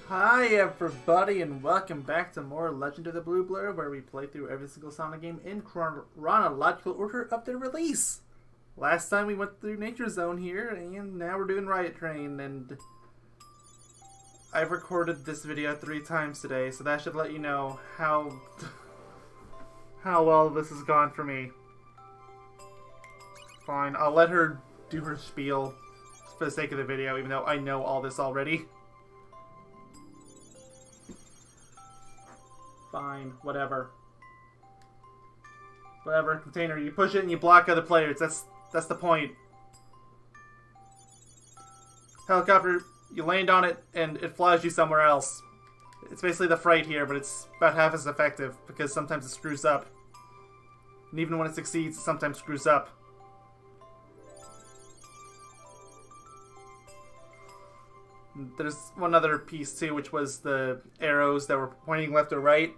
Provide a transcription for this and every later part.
Hi everybody and welcome back to more Legend of the Blue Blur, where we play through every single Sonic game in chronological order of their release. Last time we went through Nature Zone here, and now we're doing Riot Train, and I've recorded this video 3 times today, so that should let you know how well this has gone for me. Fine, I'll let her do her spiel for the sake of the video, even though I know all this already. Fine, whatever. Whatever, container. You push it and you block other players. That's the point. Helicopter, you land on it and it flies you somewhere else. It's basically the Fright here, but it's about half as effective because sometimes it screws up. And even when it succeeds, it sometimes screws up. There's one other piece too, which was the arrows that were pointing left or right.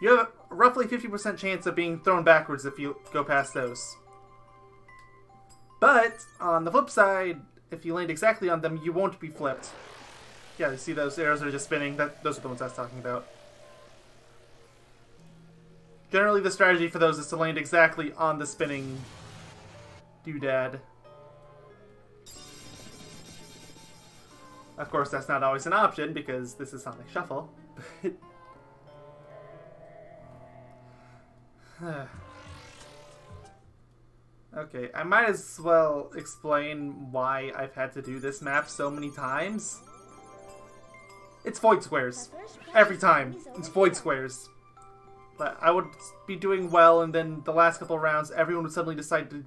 You have a roughly 50% chance of being thrown backwards if you go past those. But, on the flip side, if you land exactly on them, you won't be flipped. Yeah, you see those arrows are just spinning. Those are the ones I was talking about. Generally, the strategy for those is to land exactly on the spinning doodad. Of course, that's not always an option, because this is Sonic Shuffle. Okay, I might as well explain why I've had to do this map so many times. It's void squares. Every time. It's void squares. But I would be doing well, and then the last couple of rounds, everyone would suddenly decide to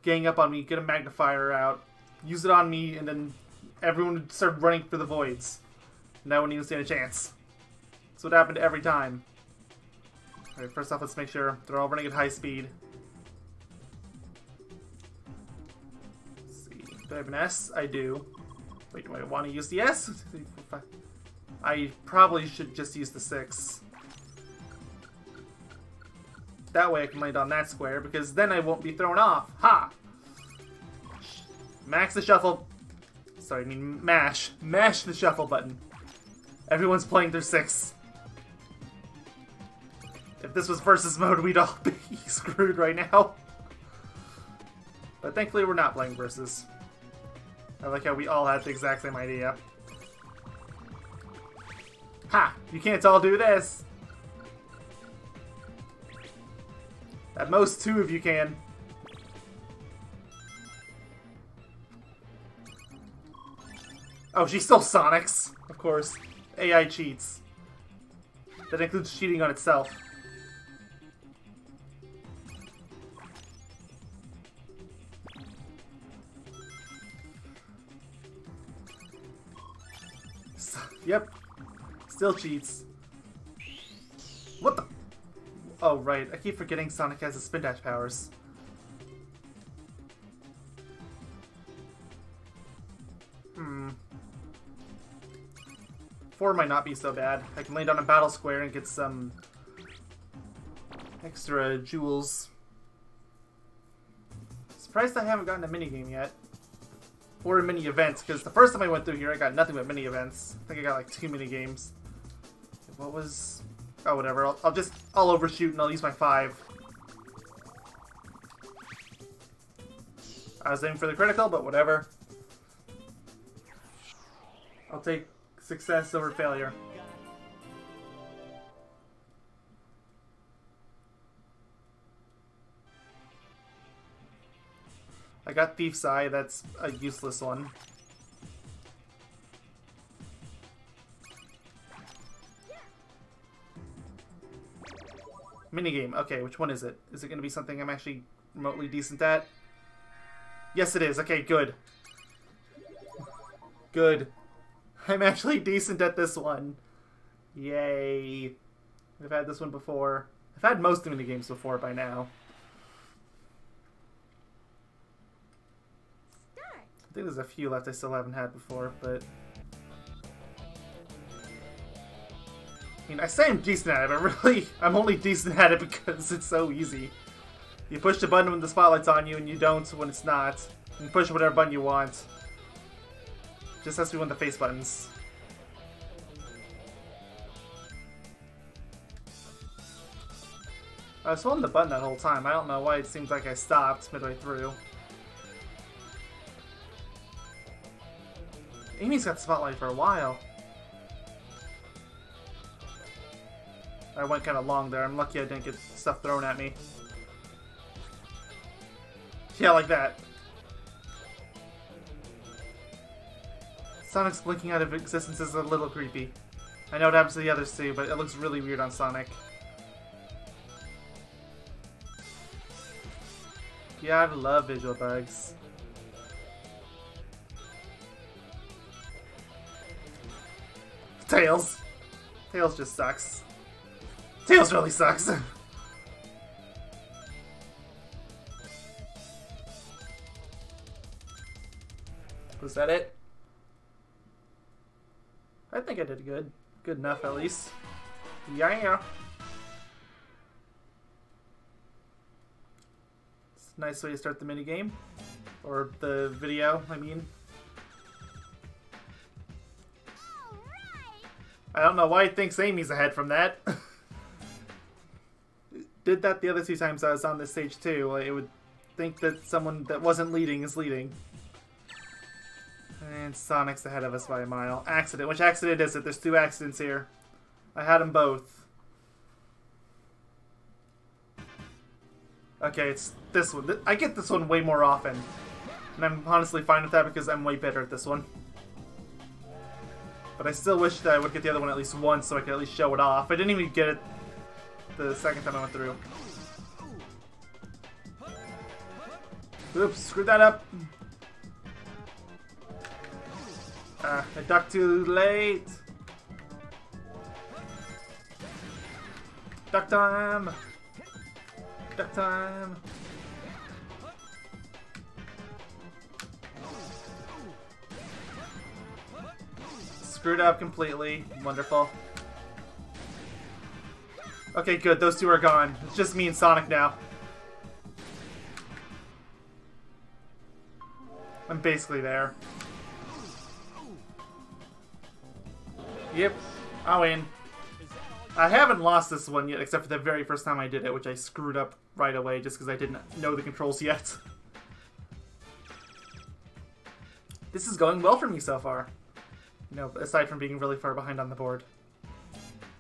gang up on me, get a magnifier out, use it on me, and then everyone would start running for the voids. And I wouldn't even stand a chance. That's what happened every time. Alright, first off, let's make sure they're all running at high speed. Let's see. Do I have an S? I do. Wait, do I want to use the S? 2, 3, 4, 5. I probably should just use the 6. That way I can land on that square, because then I won't be thrown off. Ha! Max the shuffle. Sorry, I mean mash. Mash the shuffle button. Everyone's playing their 6. If this was versus mode, we'd all be screwed right now. But thankfully we're not playing versus. I like how we all had the exact same idea. Ha! You can't all do this! At most 2 of you can. Oh, she stole Sonic's, of course. AI cheats. That includes cheating on itself. Yep. Still cheats. What the? Oh, right. I keep forgetting Sonic has his spin dash powers. Hmm. 4 might not be so bad. I can land on a battle square and get some extra jewels. Surprised I haven't gotten a minigame yet. Or a mini events, because the first time I went through here I got nothing but mini events. I think I got like 2 mini games. What was... Oh, whatever. I'll overshoot and I'll use my 5. I was aiming for the critical, but whatever. I'll take success over failure. I got Thief's Eye, that's a useless one. Minigame, okay, which one is it? Is it going to be something I'm actually remotely decent at? Yes it is, okay, good. Good. I'm actually decent at this one. Yay. I've had this one before. I've had most of the minigames before by now. I think there's a few left I still haven't had before, but... I mean, I say I'm decent at it, but really, I'm only decent at it because it's so easy. You push the button when the spotlight's on you, and you don't when it's not. You push whatever button you want. Just has to be one of the face buttons. I was holding the button that whole time. I don't know why it seems like I stopped midway through. Amy's got the spotlight for a while. I went kind of long there. I'm lucky I didn't get stuff thrown at me. Yeah, like that. Sonic's blinking out of existence is a little creepy. I know it happens to the others too, but it looks really weird on Sonic. Yeah, I love visual bugs. Tails! Tails just sucks. Tails really sucks! Was that it? I think I did good. Good enough, at least. Yeah. It's a nice way to start the minigame. Or the video, I mean. I don't know why it thinks Amy's ahead from that. Did that the other 2 times I was on this stage too. It would think that someone that wasn't leading is leading. And Sonic's ahead of us by a mile. Accident. Which accident is it? There's 2 accidents here. I had them both. Okay, it's this one. I get this one way more often. And I'm honestly fine with that because I'm way better at this one. But I still wish that I would get the other one at least once so I could at least show it off. I didn't even get it the second time I went through. Oops, screwed that up. I ducked too late. Duck time. Duck time. Screwed up completely. Wonderful. Okay, good. Those 2 are gone. It's just me and Sonic now. I'm basically there. Yep, I win. I haven't lost this one yet, except for the very first time I did it, which I screwed up right away just because I didn't know the controls yet. This is going well for me so far. You know, aside from being really far behind on the board.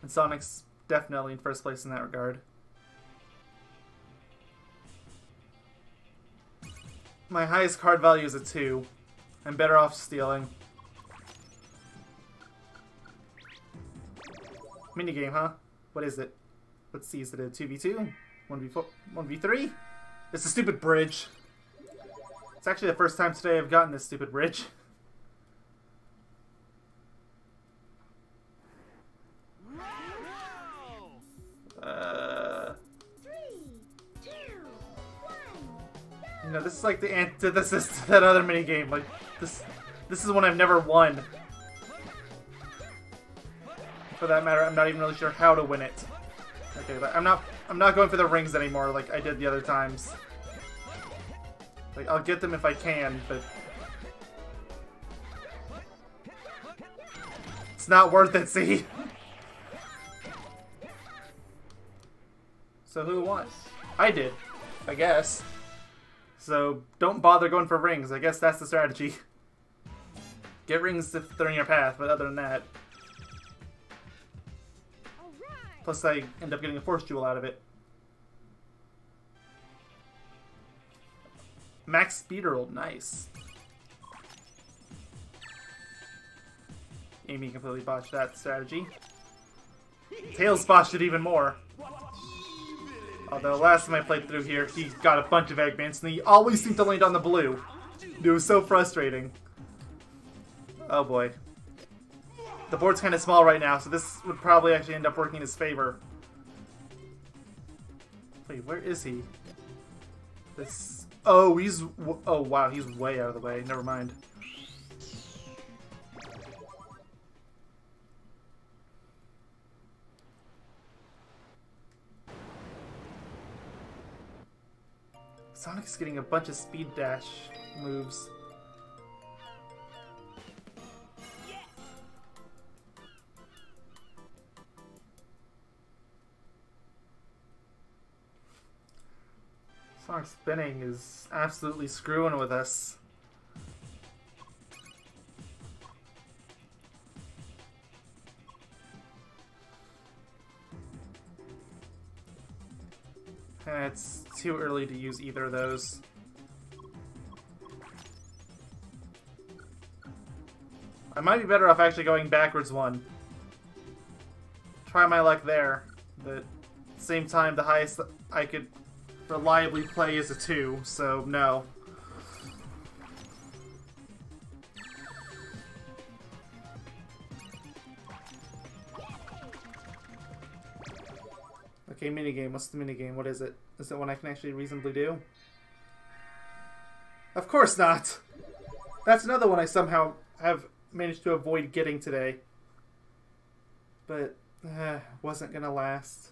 And Sonic's definitely in first place in that regard. My highest card value is a 2. I'm better off stealing. Minigame, huh? What is it? Let's see, is it a 2v2? 1v4? 1v3? It's a stupid bridge. It's actually the first time today I've gotten this stupid bridge. You know, this is like the antithesis to that other minigame. Like, this is one I've never won. For that matter, I'm not even really sure how to win it. Okay, but I'm not going for the rings anymore like I did the other times. Like, I'll get them if I can, but it's not worth it, see? So who won? I did, I guess. So don't bother going for rings. I guess that's the strategy. Get rings if they're in your path, but other than that. Plus I end up getting a force jewel out of it. Max speed roll, nice. Amy completely botched that strategy. Tails botched it even more. Although last time I played through here, he got a bunch of Eggmans, and he always seemed to land on the blue. It was so frustrating. Oh boy. The board's kind of small right now, so this would probably actually end up working in his favor. Wait, where is he? This... Oh, he's... Oh, wow, he's way out of the way. Never mind. Sonic's getting a bunch of speed dash moves. Sonic spinning is absolutely screwing with us. It's too early to use either of those. I might be better off actually going backwards one. Try my luck there, but at the same time the highest I could reliably play is a 2, so no. Okay, minigame. What's the minigame? What is it? Is it one I can actually reasonably do? Of course not! That's another one I somehow have managed to avoid getting today. But, wasn't gonna last.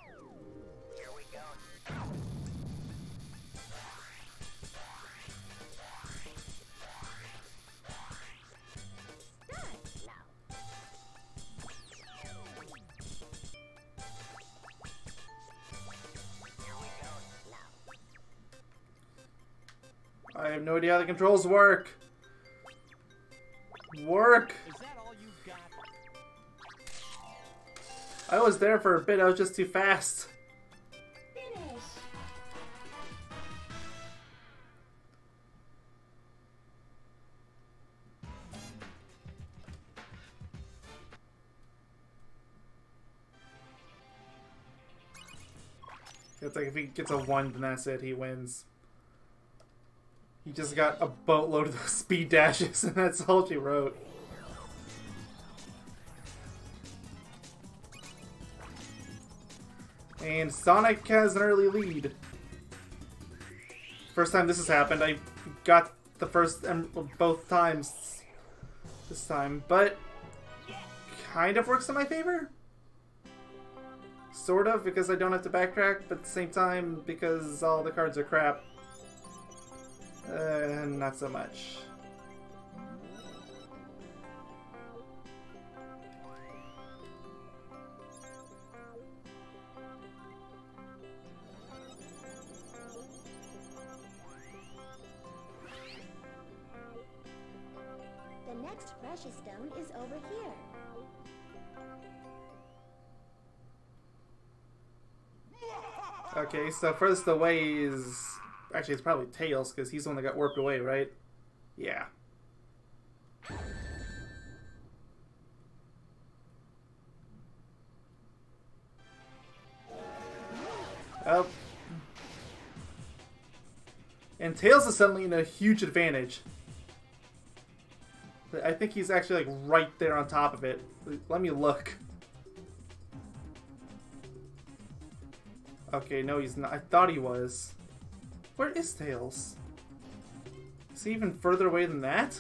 Here we go. I have no idea how the controls work. Work! Is that all you got? I was there for a bit, I was just too fast. Finish. It's like if he gets a 1, then that's it, he wins. He just got a boatload of those speed dashes, and that's all she wrote. And Sonic has an early lead. First time this has happened, I got the first both times this time, but kind of works in my favor. Sort of, because I don't have to backtrack, but at the same time, because all the cards are crap. Not so much. The next precious stone is over here. Okay, so furthest away is... Actually, it's probably Tails, because he's the one that got warped away, right? Yeah. Oh. And Tails is suddenly in a huge advantage. I think he's actually, like, right there on top of it. Let me look. Okay, no, he's not. I thought he was. Where is Tails? Is he even further away than that?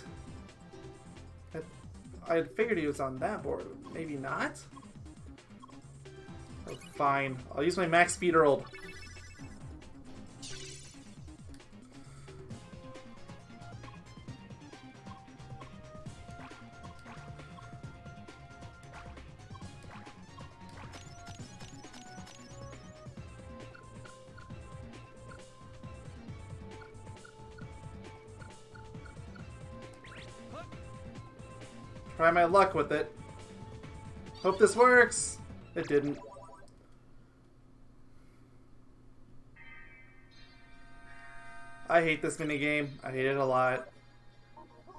I had figured he was on that board. Maybe not? Oh, fine. I'll use my max speed Earl. Try my luck with it. Hope this works. It didn't. I hate this minigame. I hate it a lot.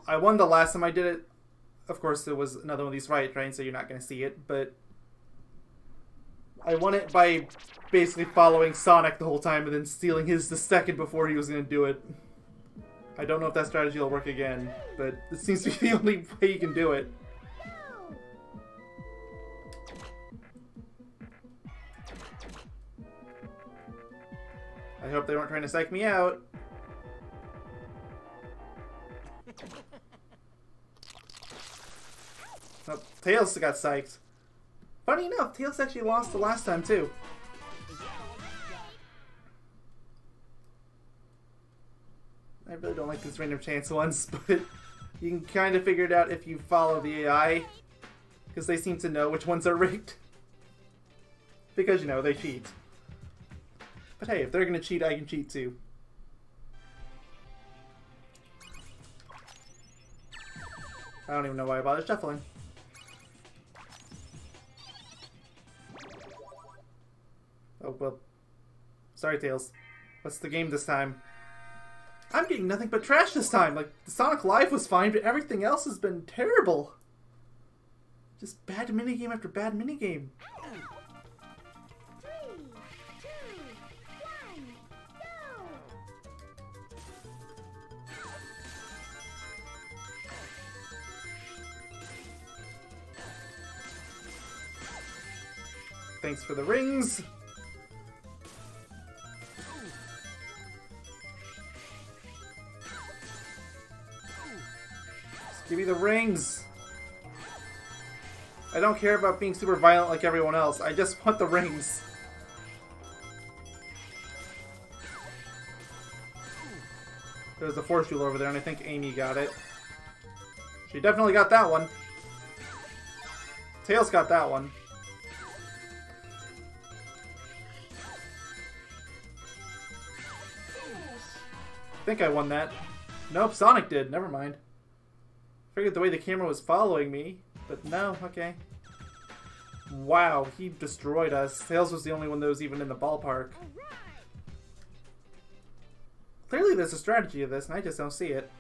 I won the last time I did it. Of course, it was another one of these Riot trains, so you're not going to see it, but I won it by basically following Sonic the whole time and then stealing his the second before he was going to do it. I don't know if that strategy will work again, but it seems to be the only way you can do it. I hope they weren't trying to psych me out. Oh, Tails got psyched. Funny enough, Tails actually lost the last time too. I really don't like these random chance ones, but you can kind of figure it out if you follow the AI, because they seem to know which ones are rigged. Because, you know, they cheat. But hey, if they're gonna cheat, I can cheat too. I don't even know why I bothered shuffling. Oh, well. Sorry, Tails. What's the game this time? I'm getting nothing but trash this time. Like, the Sonic Live was fine, but everything else has been terrible. Just bad minigame after bad minigame. 3, 2, 1, go! Thanks for the rings. Just give me the rings. I don't care about being super violent like everyone else. I just want the rings. There's a force jewel over there, and I think Amy got it. She definitely got that one. Tails got that one. I think I won that. Nope, Sonic did. Never mind. Figured the way the camera was following me, but no, okay. Wow, he destroyed us. Tails was the only one that was even in the ballpark. Clearly there's a strategy of this, and I just don't see it.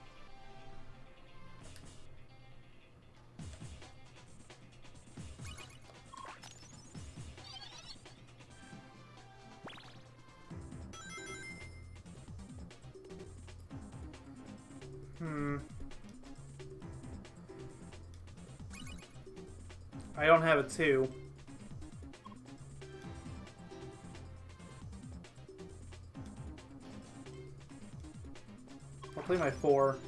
I don't have a 2. I'll play my 4.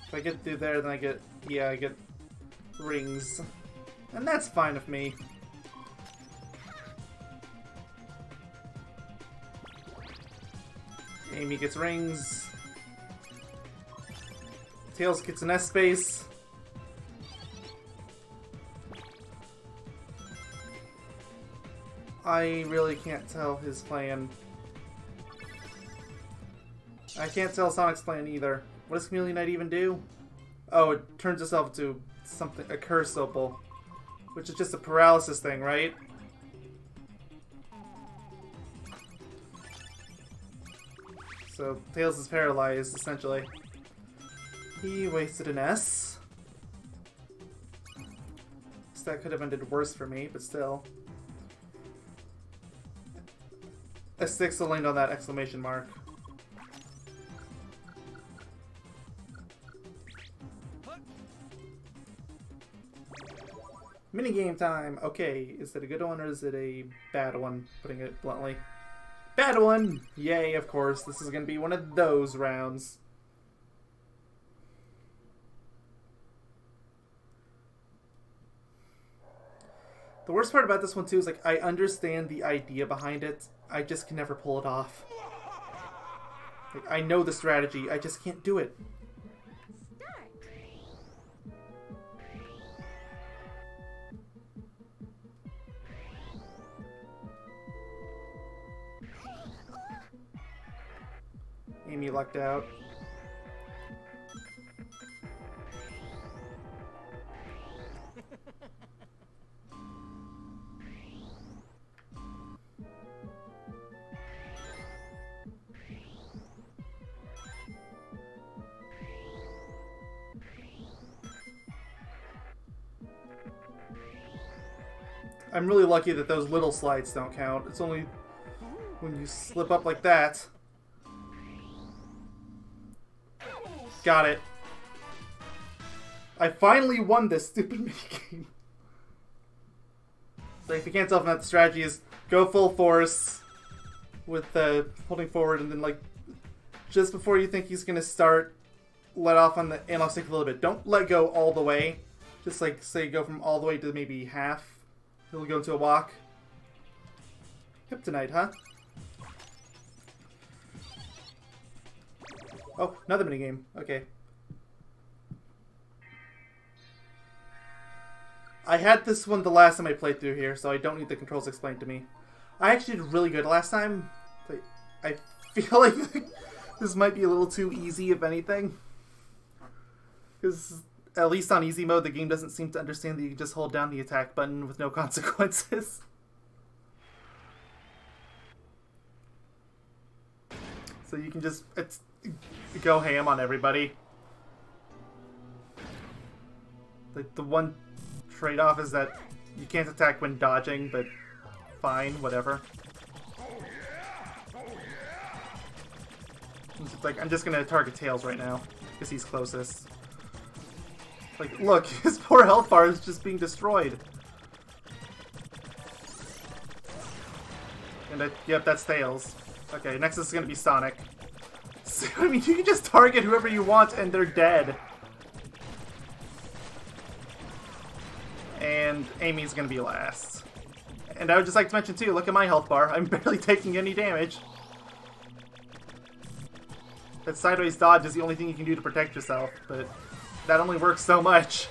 If I get through there, then I get... yeah, I get rings. And that's fine with me. Amy gets rings. Tails gets an S space. I really can't tell his plan. I can't tell Sonic's plan either. What does Chameleon Knight even do? Oh, it turns itself into something, a curse opal. Which is just a paralysis thing, right? So, Tails is paralyzed, essentially. He wasted an S. So that could have ended worse for me, but still. A 6 will land on that exclamation mark. Minigame time! Okay, is it a good one or is it a bad one? Putting it bluntly. Bad one! Yay, of course. This is gonna be one of those rounds. The worst part about this one too is like I understand the idea behind it. I just can never pull it off. Like, I know the strategy, I just can't do it. Amy lucked out. I'm really lucky that those little slides don't count. It's only when you slip up like that. Got it. I finally won this stupid minigame. So if you can't tell from that, the strategy is go full force with holding forward, and then like just before you think he's gonna start, let off on the analog stick a little bit. Don't let go all the way. Just like say go from all the way to maybe half. He'll go into a walk. Kryptonite, huh? Oh, another minigame. Okay. I had this one the last time I played through here, so I don't need the controls explained to me. I actually did really good last time. But I feel like this might be a little too easy, if anything. Because at least on easy mode, the game doesn't seem to understand that you can just hold down the attack button with no consequences. So you can just go ham on everybody. Like, the one trade-off is that you can't attack when dodging, but fine, whatever. It's like, I'm just gonna target Tails right now, because he's closest. Like, look, his poor health bar is just being destroyed. And yep, that's Tails. Okay, next is gonna be Sonic. So, I mean, you can just target whoever you want and they're dead. And Amy's gonna be last. And I would just like to mention too, look at my health bar. I'm barely taking any damage. That sideways dodge is the only thing you can do to protect yourself, but that only works so much.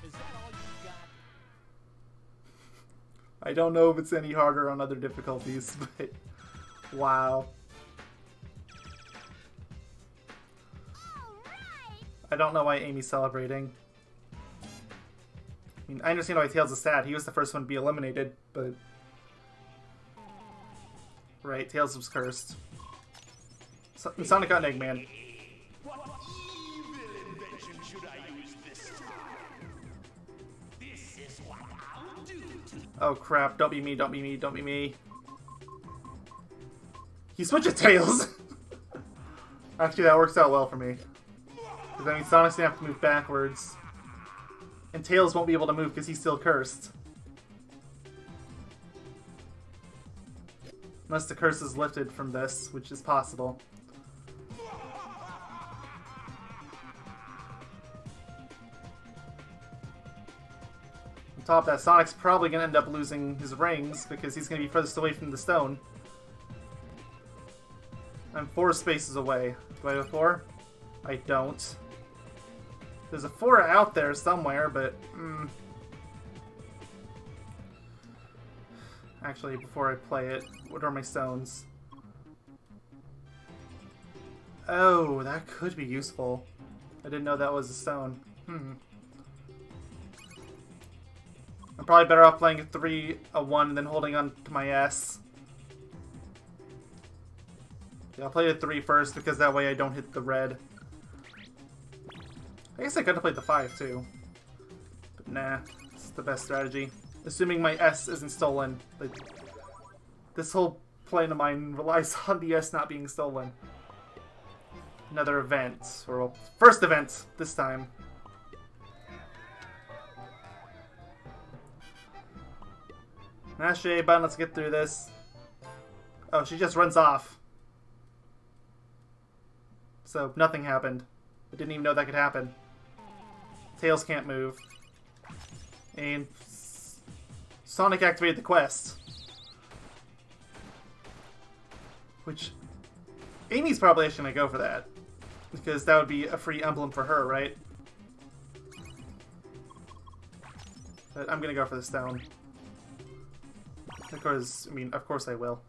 Is that all you got? I don't know if it's any harder on other difficulties, but wow. I don't know why Amy's celebrating. I mean, I understand why Tails is sad. He was the first one to be eliminated, but... Right, Tails was cursed. Sonic got an Eggman. What evil invention should I use this time? This is what I'll do to Oh crap, don't be me, don't be me, don't be me. He switches Tails! Actually, that works out well for me. Because that means Sonic's gonna have to move backwards. And Tails won't be able to move because he's still cursed. Unless the curse is lifted from this, which is possible. On top of that, Sonic's probably going to end up losing his rings because he's going to be furthest away from the stone. I'm 4 spaces away. Do I have a 4? I don't. There's a 4 out there somewhere, but... Actually, before I play it, what are my stones? Oh, that could be useful. I didn't know that was a stone. I'm probably better off playing a 3, a 1, than holding on to my S. Yeah, I'll play a 3 first, because that way I don't hit the red. I guess I could have played the 5 too. But nah, it's the best strategy. Assuming my S isn't stolen. Like, this whole plan of mine relies on the S not being stolen. Another event. Or, well, first event this time. Mash the A button, let's get through this. Oh, she just runs off. So, nothing happened. I didn't even know that could happen. Tails can't move. And Sonic activated the quest. Which, Amy's probably actually going to go for that. Because that would be a free emblem for her, right? But I'm going to go for the stone. Of course I will.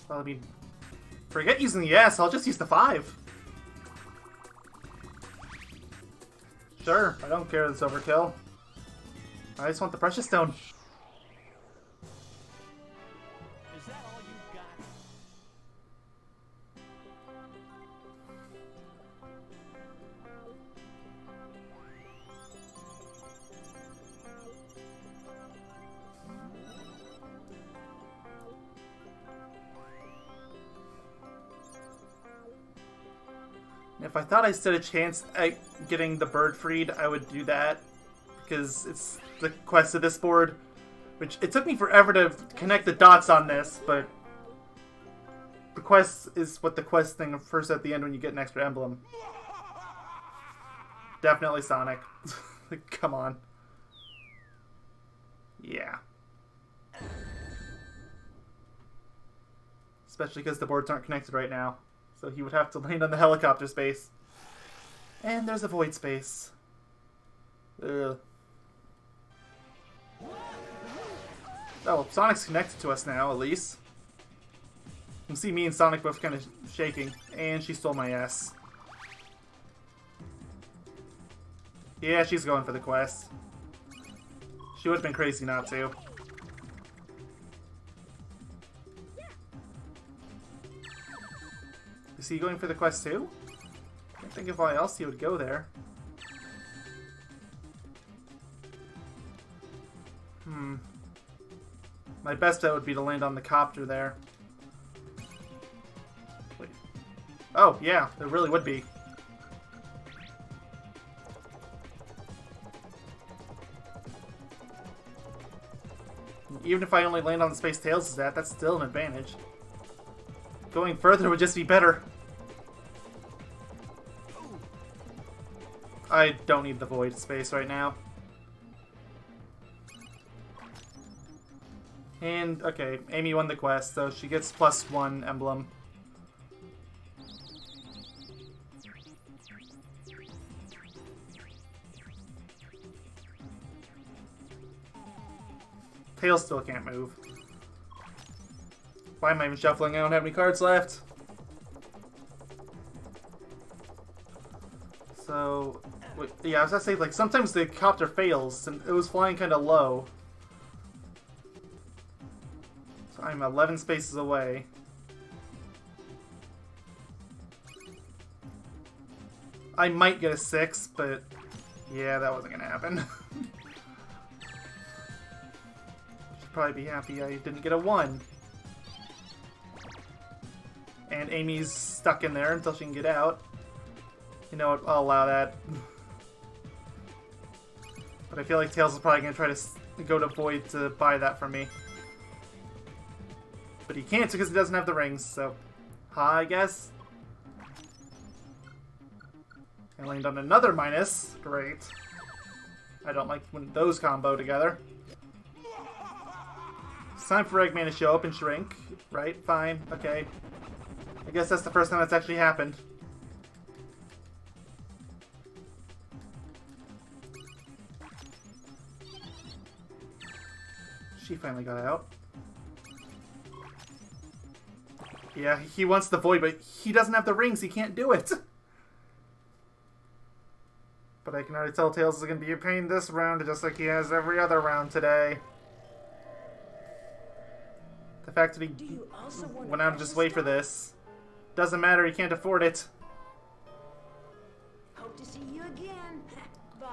Well, I mean, forget using the S, I'll just use the 5. Sure, I don't care if it's overkill. I just want the precious stone. Is that all you got? If I thought I stood a chance at getting the bird freed, I would do that. Because it's the quest of this board. Which, it took me forever to connect the dots on this, but... The quest is what the quest thing first at the end when you get an extra emblem. Definitely Sonic. Come on. Yeah. Especially because the boards aren't connected right now. So he would have to land on the helicopter space. And there's a void space. Ugh. Oh, Sonic's connected to us now, at least. You can see me and Sonic both kind of shaking. And she stole my S. Yeah, she's going for the quest. She would have been crazy not to. Is he going for the quest too? Can't think of why else he would go there. My best bet would be to land on the copter there. Wait. Oh, yeah, there really would be. Even if I only land on the space Tails is at, that's still an advantage. Going further would just be better. I don't need the void space right now. And, okay, Amy won the quest, so she gets +1 emblem. Tails still can't move. Why am I even shuffling? I don't have any cards left. So, wait, yeah, I was gonna say, like, sometimes the copter fails, and it was flying kind of low. So I'm 11 spaces away. I might get a 6, but yeah, that wasn't gonna happen. Should probably be happy I didn't get a 1. And Amy's stuck in there until she can get out. You know what, I'll allow that. But I feel like Tails is probably going to try to go to Void to buy that from me. But he can't because he doesn't have the rings, so... Ha, I guess. I land on another minus. Great. I don't like when those combo together. It's time for Eggman to show up and shrink. Right, fine, okay. I guess that's the first time that's actually happened. She finally got out. Yeah, he wants the void, but he doesn't have the rings. He can't do it. But I can already tell Tails is going to be a pain this round, just like he has every other round today. The fact that he went out of his way for this. Doesn't matter, he can't afford it. Hope to see you again. Bye.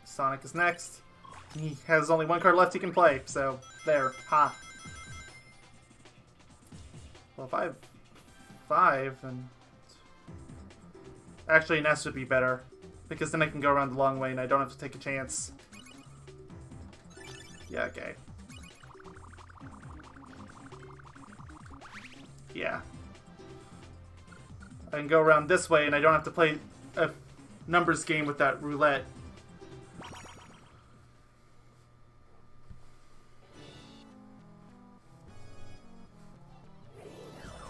Sonic is next. He has only 1 card left he can play, so there. Ha. Well, if I have 5, then... Actually, an S would be better, because then I can go around the long way and I don't have to take a chance. Yeah, okay. Yeah. I can go around this way and I don't have to play a numbers game with that roulette.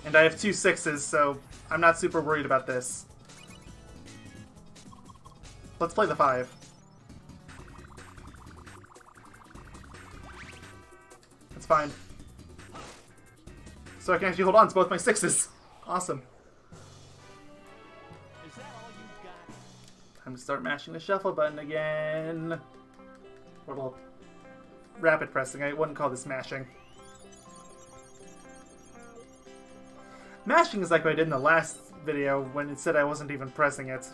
And I have 2 6s, so I'm not super worried about this. Let's play the 5. That's fine. So I can actually hold on to both my 6s. Awesome. Is that all you got? Time to start mashing the shuffle button again. Or well, rapid pressing. I wouldn't call this mashing. Mashing is like what I did in the last video when it said I wasn't even pressing it.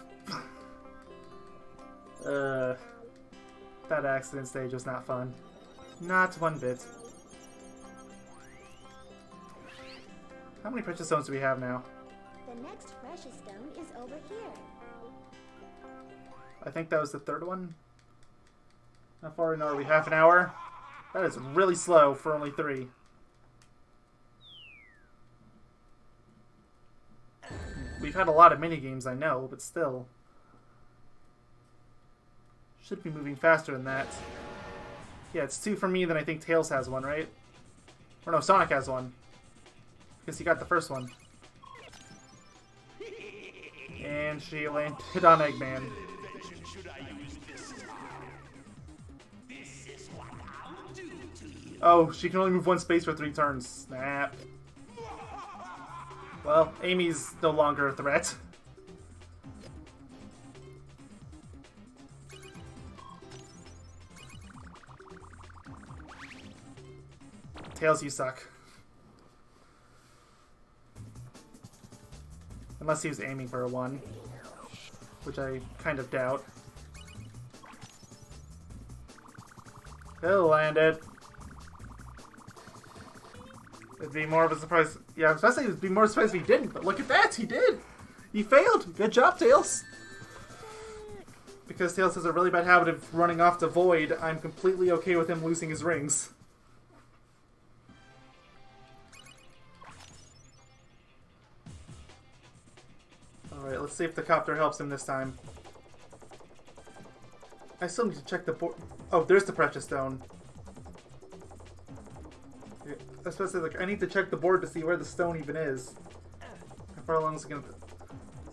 That accident stage was not fun. Not one bit. How many precious stones do we have now? The next precious stone is over here. I think that was the 3rd one. How far in are we? Half an hour? That is really slow for only 3. We've had a lot of minigames, I know, but still. Should be moving faster than that. Yeah, it's 2 for me, then I think Tails has one, right? Or no, Sonic has one. Because he got the first one. And she landed on Eggman. Oh, she can only move 1 space for 3 turns. Snap. Well, Amy's no longer a threat. Tails, you suck. Unless he was aiming for a 1. Which I kind of doubt. He'll land it. It'd be more of a surprise. Yeah, I was about to say it'd be more surprised if he didn't, but look at that, he did! He failed! Good job, Tails! Because Tails has a really bad habit of running off to Void, I'm completely okay with him losing his rings. Alright, let's see if the copter helps him this time. I still need to check the board. Oh, there's the precious stone. Yeah, I was supposed to say, like, I need to check the board to see where the stone even is. How far along is it gonna...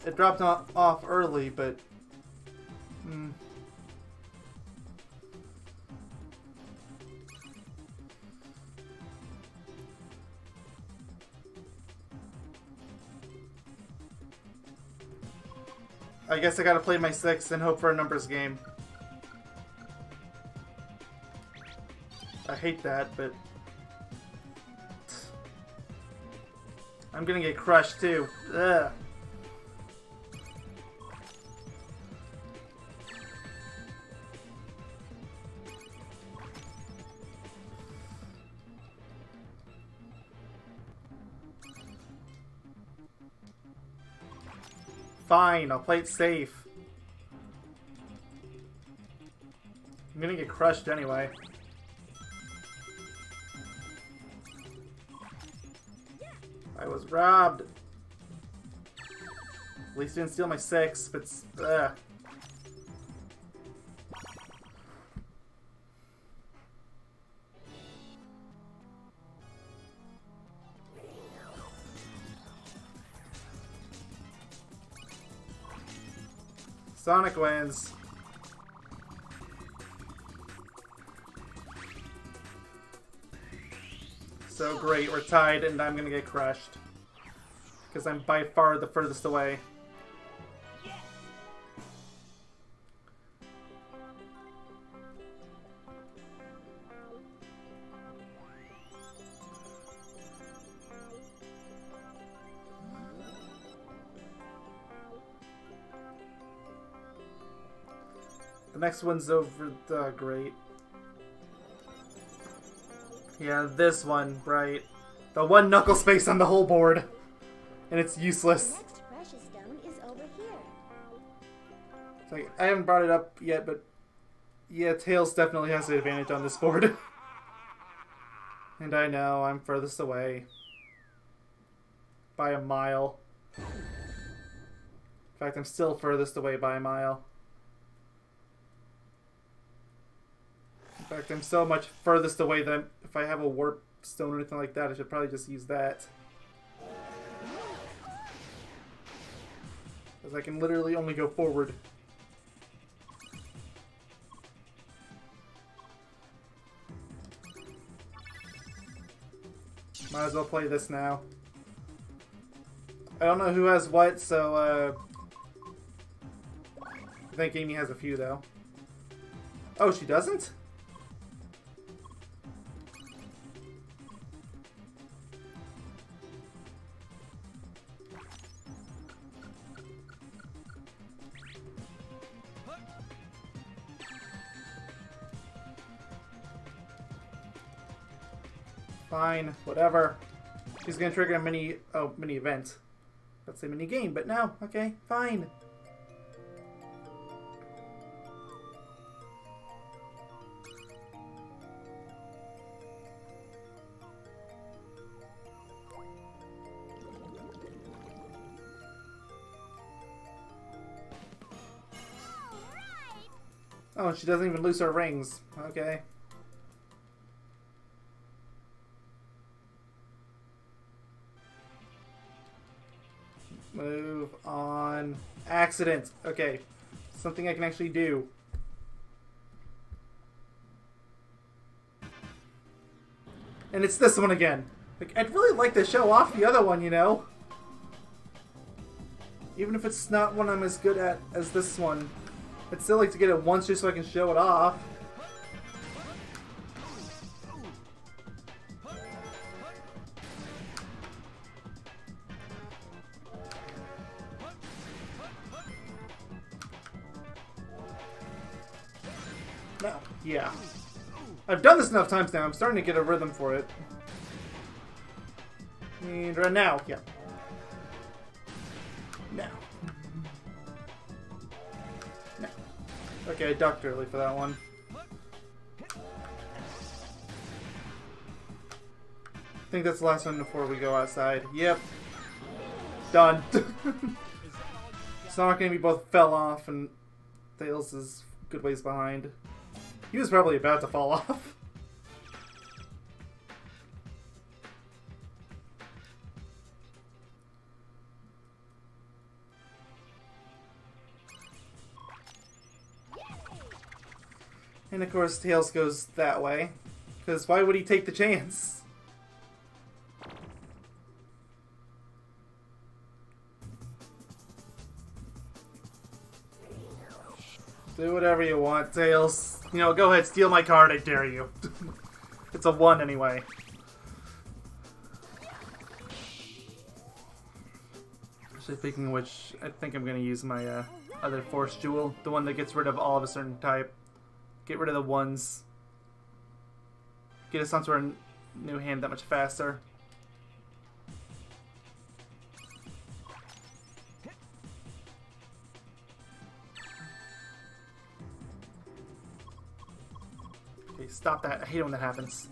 It dropped off early, but... I guess I gotta play my 6 and hope for a numbers game. I hate that, but... I'm gonna get crushed, too. Ugh. Fine, I'll play it safe. I'm gonna get crushed anyway. I was robbed. At least he didn't steal my 6, but Sonic wins. So great, we're tied and I'm gonna get crushed. Because I'm by far the furthest away. The next one's over the great. Yeah, this one, right. The one knuckle space on the whole board. And it's useless. The next precious stone is over here. It's like, I haven't brought it up yet, but yeah, Tails definitely has the advantage on this board. And I know, I'm furthest away. By a mile. In fact, I'm still furthest away by a mile. In fact, I'm so much furthest away that if I have a warp stone or anything like that, I should probably just use that. Because I can literally only go forward. Might as well play this now. I don't know who has what, so I think Amy has a few though. Oh, she doesn't? Fine, whatever. She's gonna trigger a mini event. Let's say mini game, but no, okay, fine. Oh, she doesn't even lose her rings. Okay. Move on. Accident. Okay. Something I can actually do. And it's this one again. Like, I'd really like to show off the other one, you know? Even if it's not one I'm as good at as this one. I'd still like to get it once just so I can show it off. No. Yeah. I've done this enough times now. I'm starting to get a rhythm for it. And right now. Yeah. Now. No. Okay, I ducked early for that one. I think that's the last one before we go outside. Yep. Done. Sonic and me both fell off, and Tails is good ways behind. He was probably about to fall off. And of course, Tails goes that way. Because why would he take the chance? Do whatever you want, Tails. You know, go ahead, steal my card, I dare you. It's a 1 anyway. Actually, speaking of which, I think I'm going to use my other Force Jewel. The one that gets rid of all of a certain type. Get rid of the ones. Get us onto our new hand that much faster. Okay, stop that. I hate it when that happens.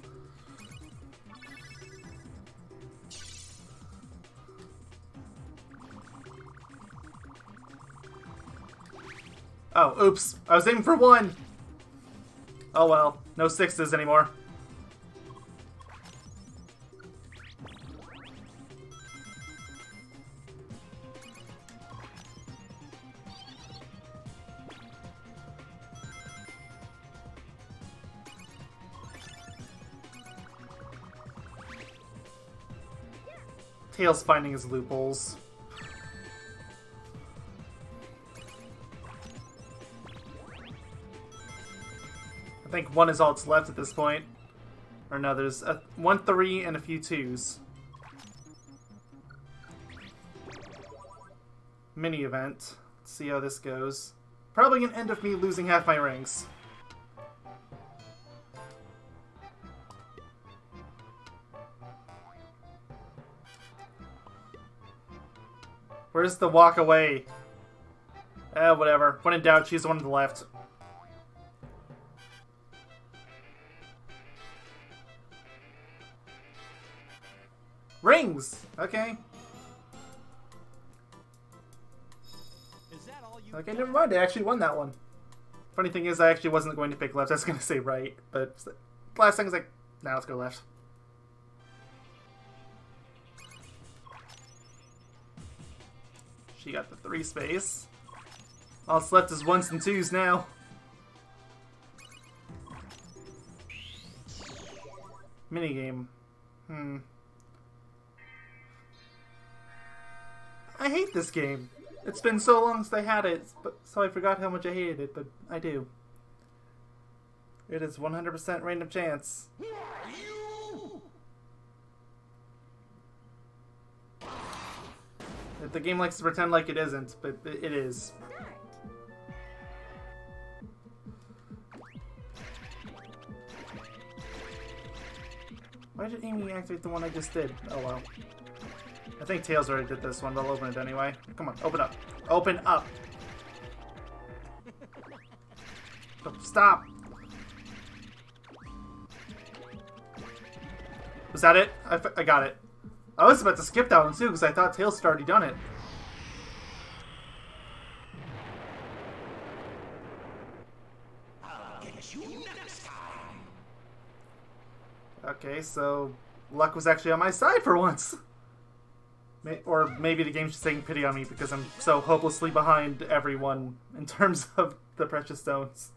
Oh, oops. I was aiming for 1! Oh well, no 6s anymore. Tails finding his loopholes. I think 1 is all that's left at this point. Or no, there's a 1 3 and a few 2s. Mini event. Let's see how this goes. Probably gonna end up me losing half my rings. Where's the walk away? Whatever. When in doubt, she's the one to the left. Rings! Okay. Is that all you Okay, never mind. I actually won that one. Funny thing is, I actually wasn't going to pick left. I was going to say right. But last thing was like, nah, let's go left. She got the 3 space. All that's left is 1s and 2s now. Minigame. I hate this game. It's been so long since I had it, so I forgot how much I hated it, but I do. It is 100% random chance. The game likes to pretend like it isn't, but it is. Why did Amy activate the one I just did? Oh well. I think Tails already did this one, but I'll open it anyway. Come on, open up. Open up! Oh, stop! Was that it? I got it. I was about to skip that one too, because I thought Tails had already done it. Okay, so luck was actually on my side for once. Or maybe the game's just taking pity on me because I'm so hopelessly behind everyone in terms of the precious stones.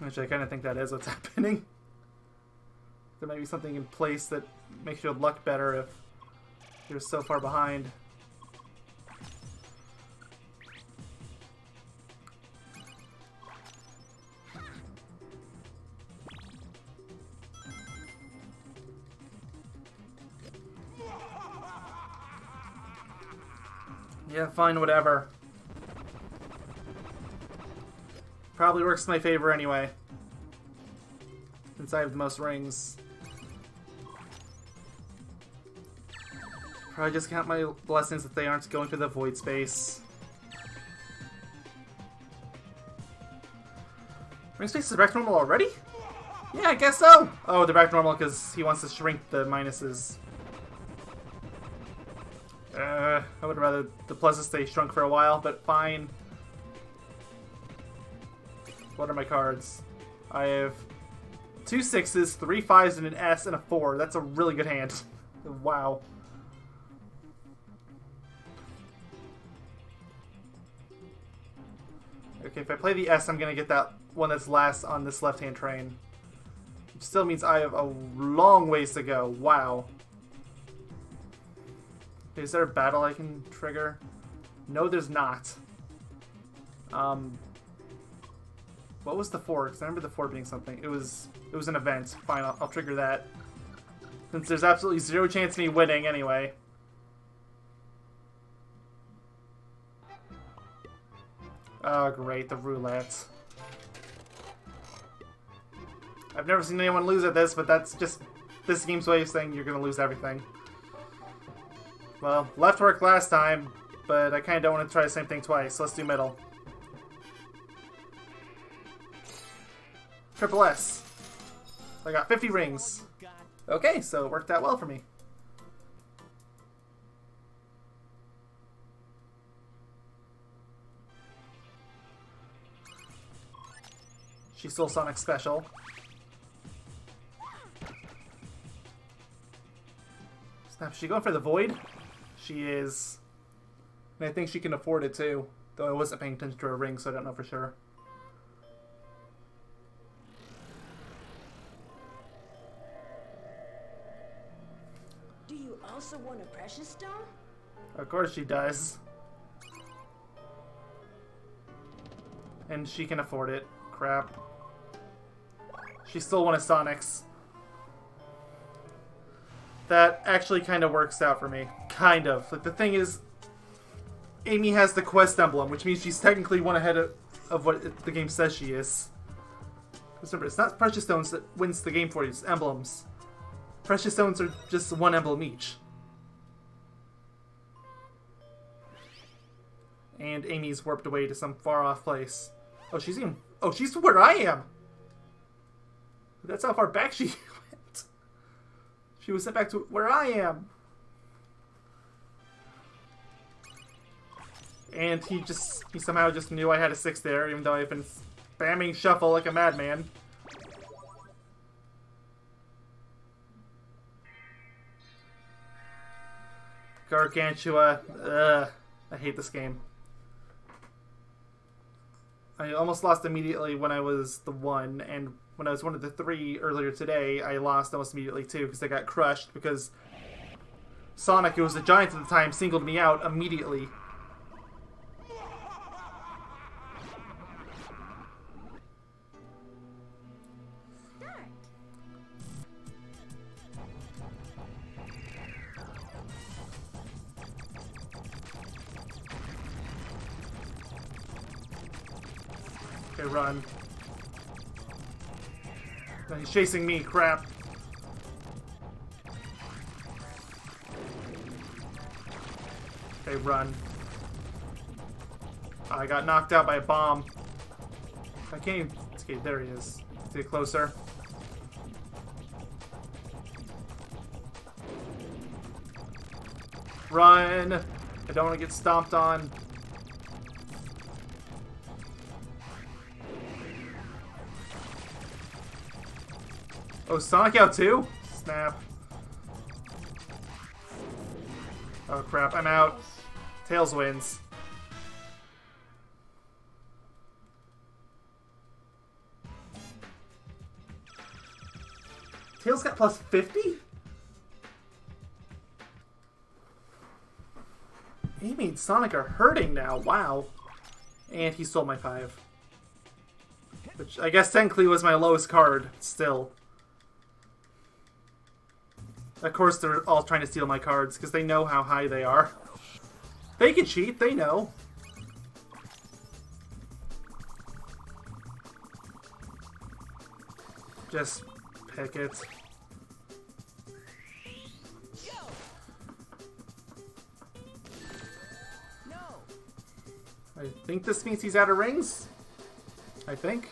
Actually, I kind of think that is what's happening. There might be something in place that makes your luck better if you're so far behind. Yeah, fine, whatever. Probably works in my favor anyway, since I have the most rings. Probably just count my blessings that they aren't going for the void space. Ring space is back to normal already? Yeah, I guess so! Oh, they're back to normal because he wants to shrink the minuses. I would rather the pluses stay shrunk for a while, but fine. What are my cards? I have 2 6s, 3 5s, and an S, and a 4. That's a really good hand. Wow. Okay, if I play the S, I'm gonna get that one that's last on this left-hand train. Which still means I have a long ways to go. Wow. Okay, is there a battle I can trigger? No, there's not. What was the 4? Because I remember the 4 being something. It was an event. Fine, I'll trigger that. Since there's absolutely 0 chance of me winning anyway. Oh, great, the roulette. I've never seen anyone lose at this, but that's just this game's way of saying you're gonna lose everything. Well, left worked last time, but I kinda don't want to try the same thing twice, so let's do middle. Triple S. I got 50 rings. Okay, so it worked out well for me. She's still Sonic Special. Snap, is she going for the void? She is. And I think she can afford it too. Though I wasn't paying attention to her ring, so I don't know for sure. Do you also want a precious stone? Of course she does. And she can afford it. Crap. She still won a Sonic's. That actually kind of works out for me. Kind of. Like, the thing is, Amy has the quest emblem, which means she's technically one ahead of what the game says she is. Because remember, it's not precious stones that wins the game for you, it's emblems. Precious stones are just 1 emblem each. And Amy's warped away to some far-off place. Oh, she's even... Oh, she's where I am! That's how far back she went. She was sent back to where I am. And he somehow just knew I had a 6 there, even though I've been spamming shuffle like a madman. Gargantua. Ugh. I hate this game. I almost lost immediately when I was the 1, and when I was one of the 3 earlier today, I lost almost immediately too, because I got crushed, because Sonic, who was a giant at the time, singled me out immediately. Okay, run. No, he's chasing me, crap. Okay, run. I got knocked out by a bomb. I can't even... Okay, there he is. Let's get closer. Run! I don't want to get stomped on. Oh, Sonic out too? Snap. Oh crap, I'm out. Tails wins. Tails got plus 50? Amy and Sonic are hurting now, wow. And he stole my 5. Which I guess technically was my lowest card, still. Of course they're all trying to steal my cards, because they know how high they are. They can cheat, they know. Just pick it. I think this means he's out of rings. I think.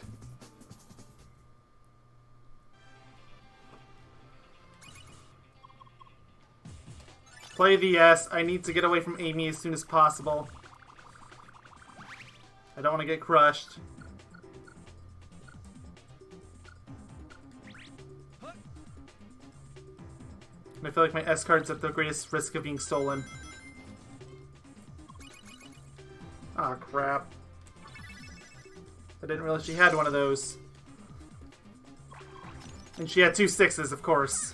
Play the S. I need to get away from Amy as soon as possible. I don't want to get crushed. And I feel like my S card's at the greatest risk of being stolen. Aw, crap. I didn't realize she had one of those. And she had 2 6s, of course.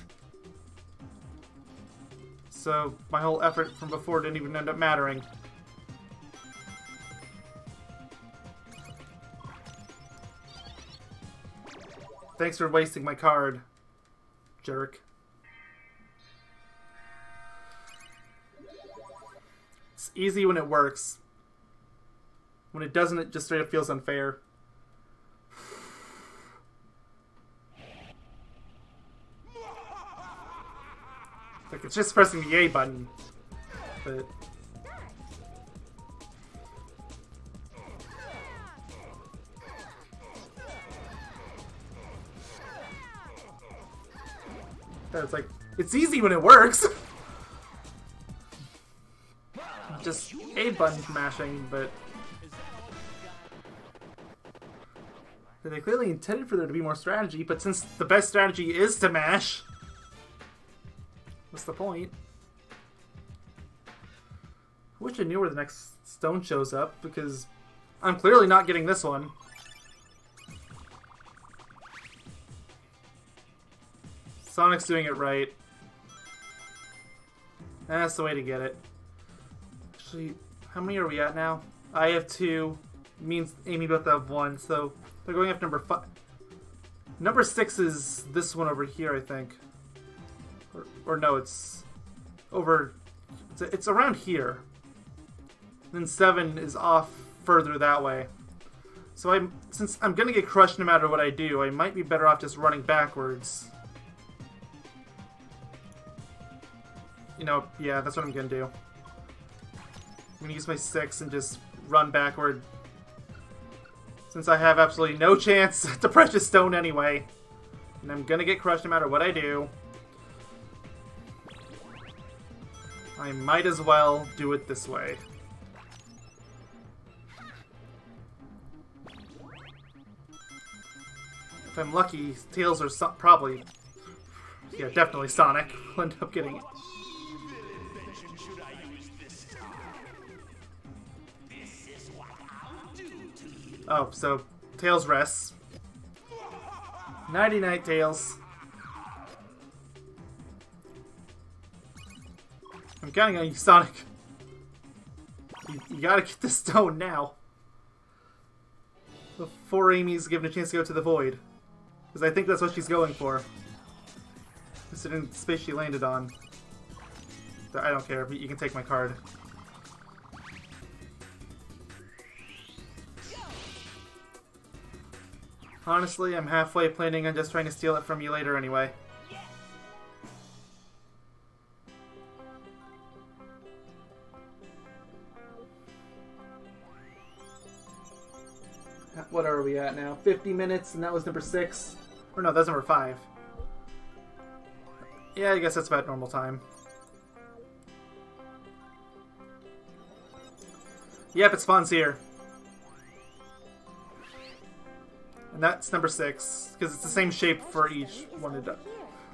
So my whole effort from before didn't even end up mattering. Thanks for wasting my card, jerk. It's easy when it works. When it doesn't, it just straight up feels unfair. Like, it's just pressing the A button. But... it's like, it's easy when it works! Just A button mashing, but... They clearly intended for there to be more strategy, but since the best strategy is to mash... What's the point? I wish I knew where the next stone shows up, because I'm clearly not getting this one. Sonic's doing it right. That's the way to get it. Actually, how many are we at now? I have 2. Means Amy both have 1, so they're going up number 5. Number 6 is this one over here, I think. Or no, it's over... It's around here. Then 7 is off further that way. So since I'm gonna get crushed no matter what I do, I might be better off just running backwards. You know, yeah, that's what I'm gonna do. I'm gonna use my 6 and just run backward. Since I have absolutely no chance to precious stone anyway. And I'm gonna get crushed no matter what I do. I might as well do it this way. If I'm lucky, Tails or probably... Yeah, definitely Sonic will end up getting it. Oh, so Tails rests. Nighty-night, Tails. I'm counting on you, Sonic. You gotta get the stone now. Before Amy's given a chance to go to the void. Because I think that's what she's going for. Considering the space she landed on. I don't care, you can take my card. Honestly, I'm halfway planning on just trying to steal it from you later anyway. What are we at now? 50 minutes, and that was number 6. Or no, that's number 5. Yeah, I guess that's about normal time. Yep, it spawns here. And that's number 6, because it's the same shape for each one.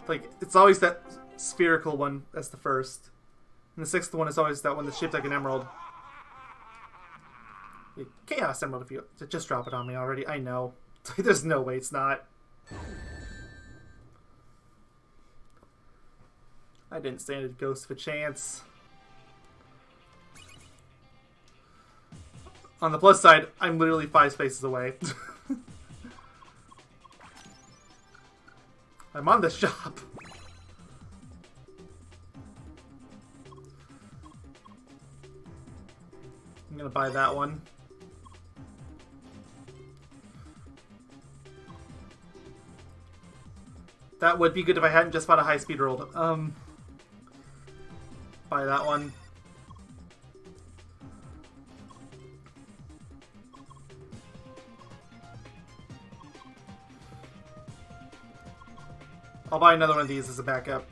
Like, it's always that spherical one as the first. And the 6th one is always that one that's shaped like an emerald. Chaos Emerald, if you just drop it on me already. I know. There's no way it's not. I didn't stand a ghost of a chance. On the plus side, I'm literally 5 spaces away. I'm on the shop. I'm gonna buy that one. That would be good if I hadn't just bought a high-speed world. Buy that one. I'll buy another one of these as a backup.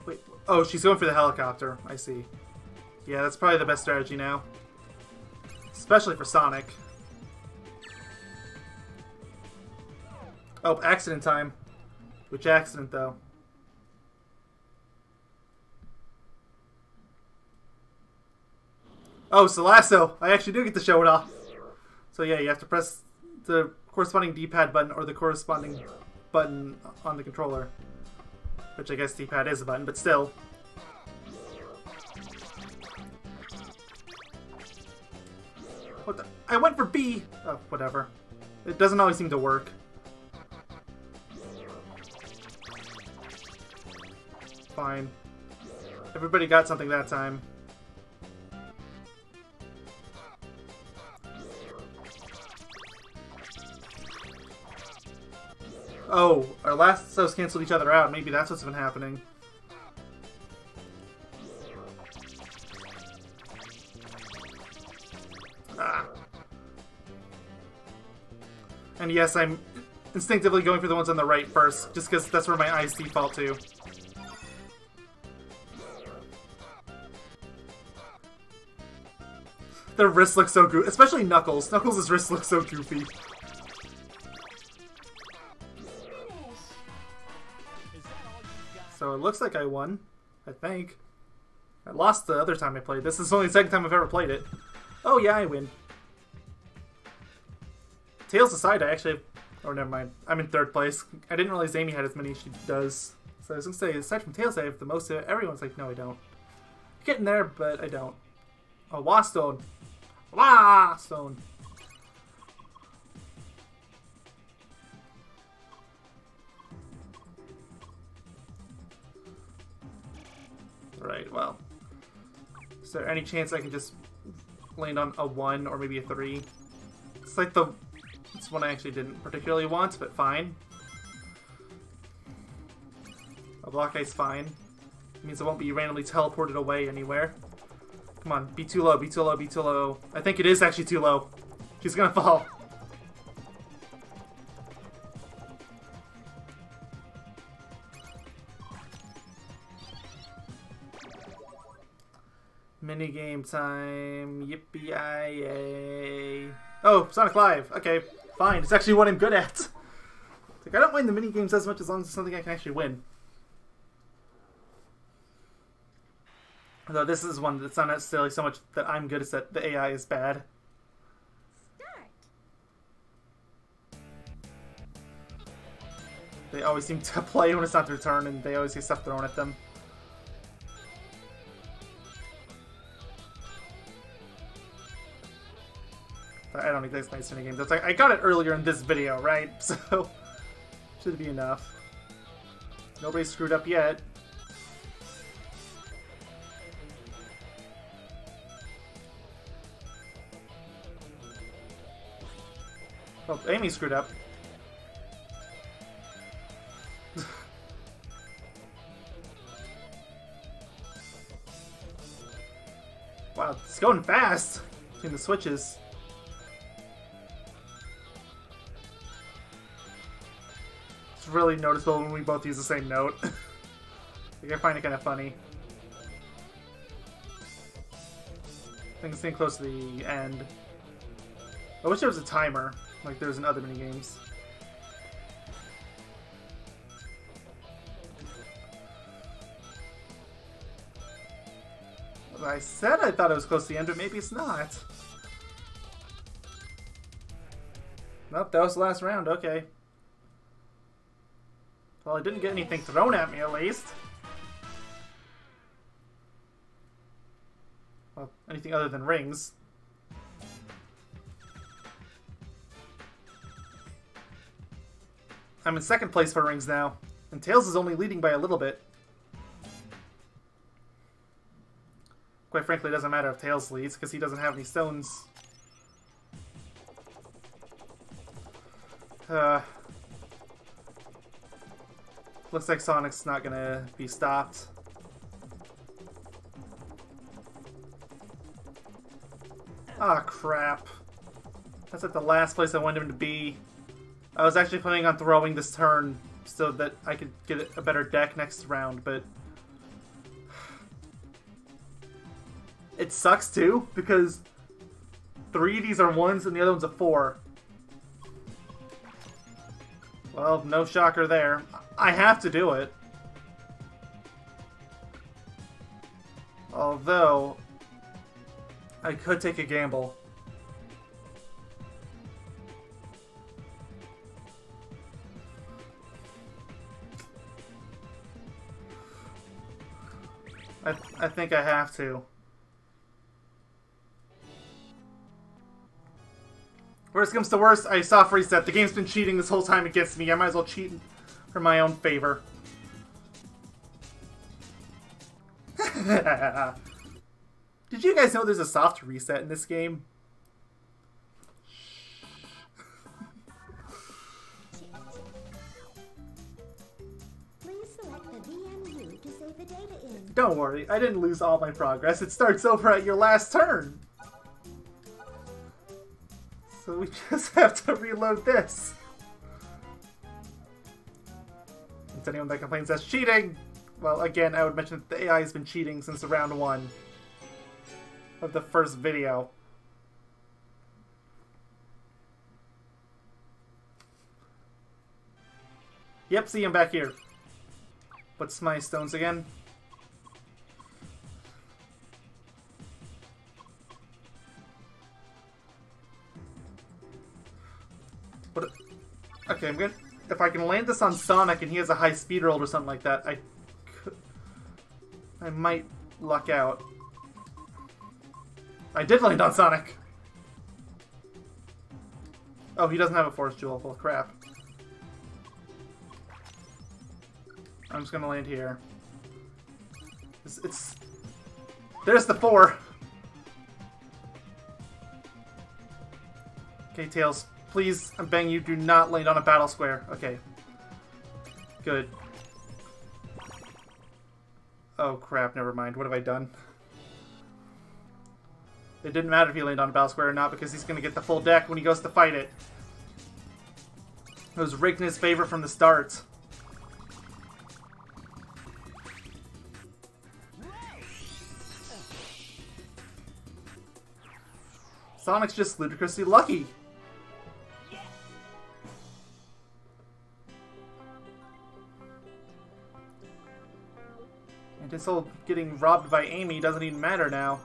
Wait, oh, she's going for the helicopter. I see. Yeah, that's probably the best strategy now. Especially for Sonic. Oh, accident time. Which accident, though? Oh, it's the lasso! I actually do get to show it off. So yeah, you have to press the corresponding D-pad button or the corresponding button on the controller. Which I guess D-pad is a button, but still. What the? I went for B! Oh, whatever. It doesn't always seem to work. Fine. Everybody got something that time. Oh, our lassos canceled each other out. Maybe that's what's been happening. Ah. And yes, I'm instinctively going for the ones on the right first, just because that's where my eyes default to. Their wrists look so goofy, especially Knuckles. Knuckles' wrists look so goofy. So it looks like I won, I think. I lost the other time I played this. This is only the second time I've ever played it. Oh yeah, I win. Tails aside, I actually... Oh, never mind. I'm in 3rd place. I didn't realize Amy had as many as she does. So I was going to say, aside from Tails, I have the most of it. Everyone's like, no, I don't. I'm getting there, but I don't. Oh, Wastone. Wastone. Right, well. Is there any chance I can just land on a 1 or maybe a 3? It's like the... It's one I actually didn't particularly want, but fine. A block ice fine. It means it won't be randomly teleported away anywhere. Come on, be too low, be too low, be too low. I think it is actually too low. She's gonna fall. Minigame time. Yippee-yi-yay. Oh, Sonic Live. Okay, fine. It's actually what I'm good at. Like, I don't mind the minigames as much as long as it's something I can actually win. Although this is one that's not necessarily so much that I'm good, it's that the AI is bad. Start. They always seem to play when it's not their turn, and they always get stuff thrown at them. I don't need these nice minigames. That's like, I got it earlier in this video, right? So, should be enough. Nobody's screwed up yet. Oh, Amy screwed up. Wow, it's going fast between the switches. It's really noticeable when we both use the same note. I find it kind of funny. I think it's getting close to the end. I wish there was a timer, like there's in other minigames. I said I thought it was close to the end, but maybe it's not. Nope, that was the last round, okay. Well, I didn't get anything thrown at me, at least. Well, anything other than rings. I'm in second place for rings now, and Tails is only leading by a little bit. Quite frankly, it doesn't matter if Tails leads, because he doesn't have any stones. Looks like Sonic's not gonna be stopped. Ah, crap. That's at the last place I wanted him to be. I was actually planning on throwing this turn so that I could get a better deck next round, but... It sucks, too, because 3 of these are 1s and the other one's a 4. Well, no shocker there. I have to do it. Although, I could take a gamble. I think I have to. Worst comes to worst, I soft reset. The game's been cheating this whole time against me. I might as well cheat for my own favor. Did you guys know there's a soft reset in this game? Please select the VMU to save the data in. Don't worry, I didn't lose all my progress. It starts over at your last turn. So we just have to reload this. And to anyone that complains that's cheating, well, again, I would mention that the AI has been cheating since round 1 of the first video. Yep, see him back here. What's my stones again? What? Okay, I'm good. If I can land this on Sonic and he has a high speed roll or something like that, I might luck out. I did land on Sonic! Oh, he doesn't have a Force Jewel. Well, crap. I'm just gonna land here. It's... There's the 4! Okay, Tails. Please, I'm begging you, do not land on a battle square. Okay. Good. Oh crap, never mind. What have I done? It didn't matter if he landed on a battle square or not, because he's going to get the full deck when he goes to fight it. It was rigged in his favor from the start. Sonic's just ludicrously lucky. And this whole getting robbed by Amy doesn't even matter now.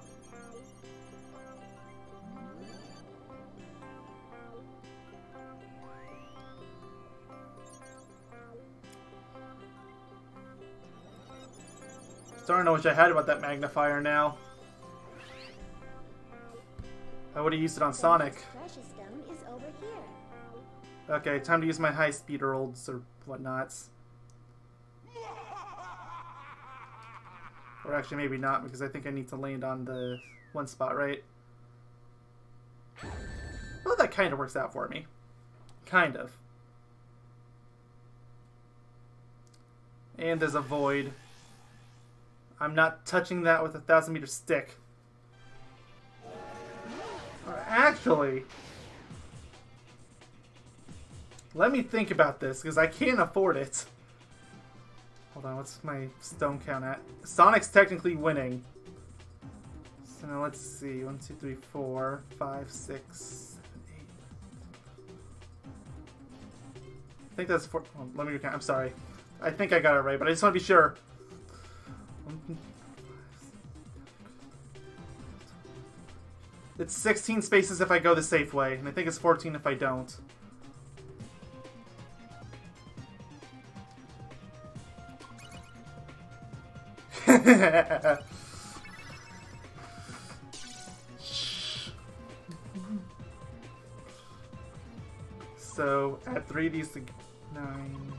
Starting to wish I had about that magnifier now. I would have used it on Sonic. Precious stone is over here. Okay, time to use my high speed rolls or whatnots. Or actually, maybe not, because I think I need to land on the one spot, right? Well, that kind of works out for me. Kind of. And there's a void. I'm not touching that with a 1,000-meter stick. Or actually... Let me think about this, because I can't afford it. Hold on, what's my stone count at? Sonic's technically winning. So now let's see. 1, 2, 3, 4, 5, 6, 7, 8. I think that's 4. Oh, let me recount. I'm sorry. I think I got it right, but I just want to be sure. It's 16 spaces if I go the safe way, and I think it's 14 if I don't. So, add 3 of these to 9.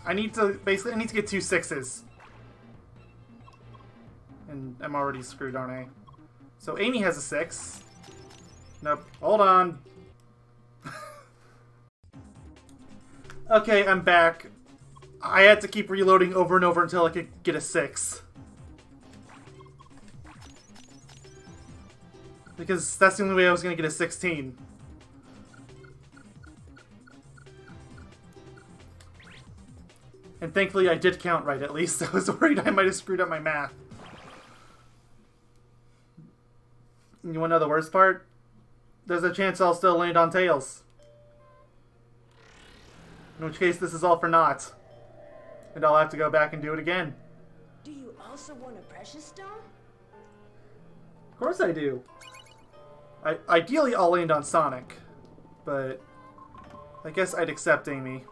I need to get 2 6s. And I'm already screwed, aren't I? So Amy has a 6. Nope. Hold on. Okay, I'm back. I had to keep reloading over and over until I could get a 6. Because that's the only way I was going to get a 16. And thankfully I did count right at least. I was worried I might have screwed up my math. You want to know the worst part? There's a chance I'll still land on tails. In which case this is all for naught. And I'll have to go back and do it again. Do you also want a precious stone? Of course I do. Ideally I'll land on Sonic. But I guess I'd accept Amy.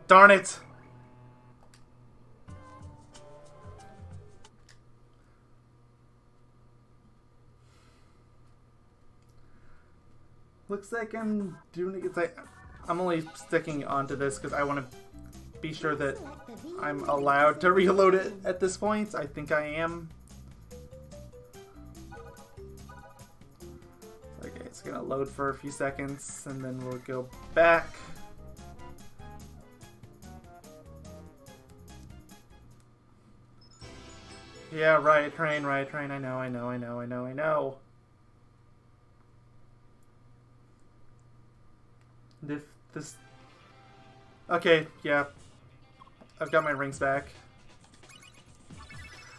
Darn it! Looks like I'm doing it. It's like I'm only sticking onto this because I want to be sure that I'm allowed to reload it at this point. I think I am. Okay, it's gonna load for a few seconds and then we'll go back. Yeah, Riot Train, I know. If this... Okay, yeah. I've got my rings back.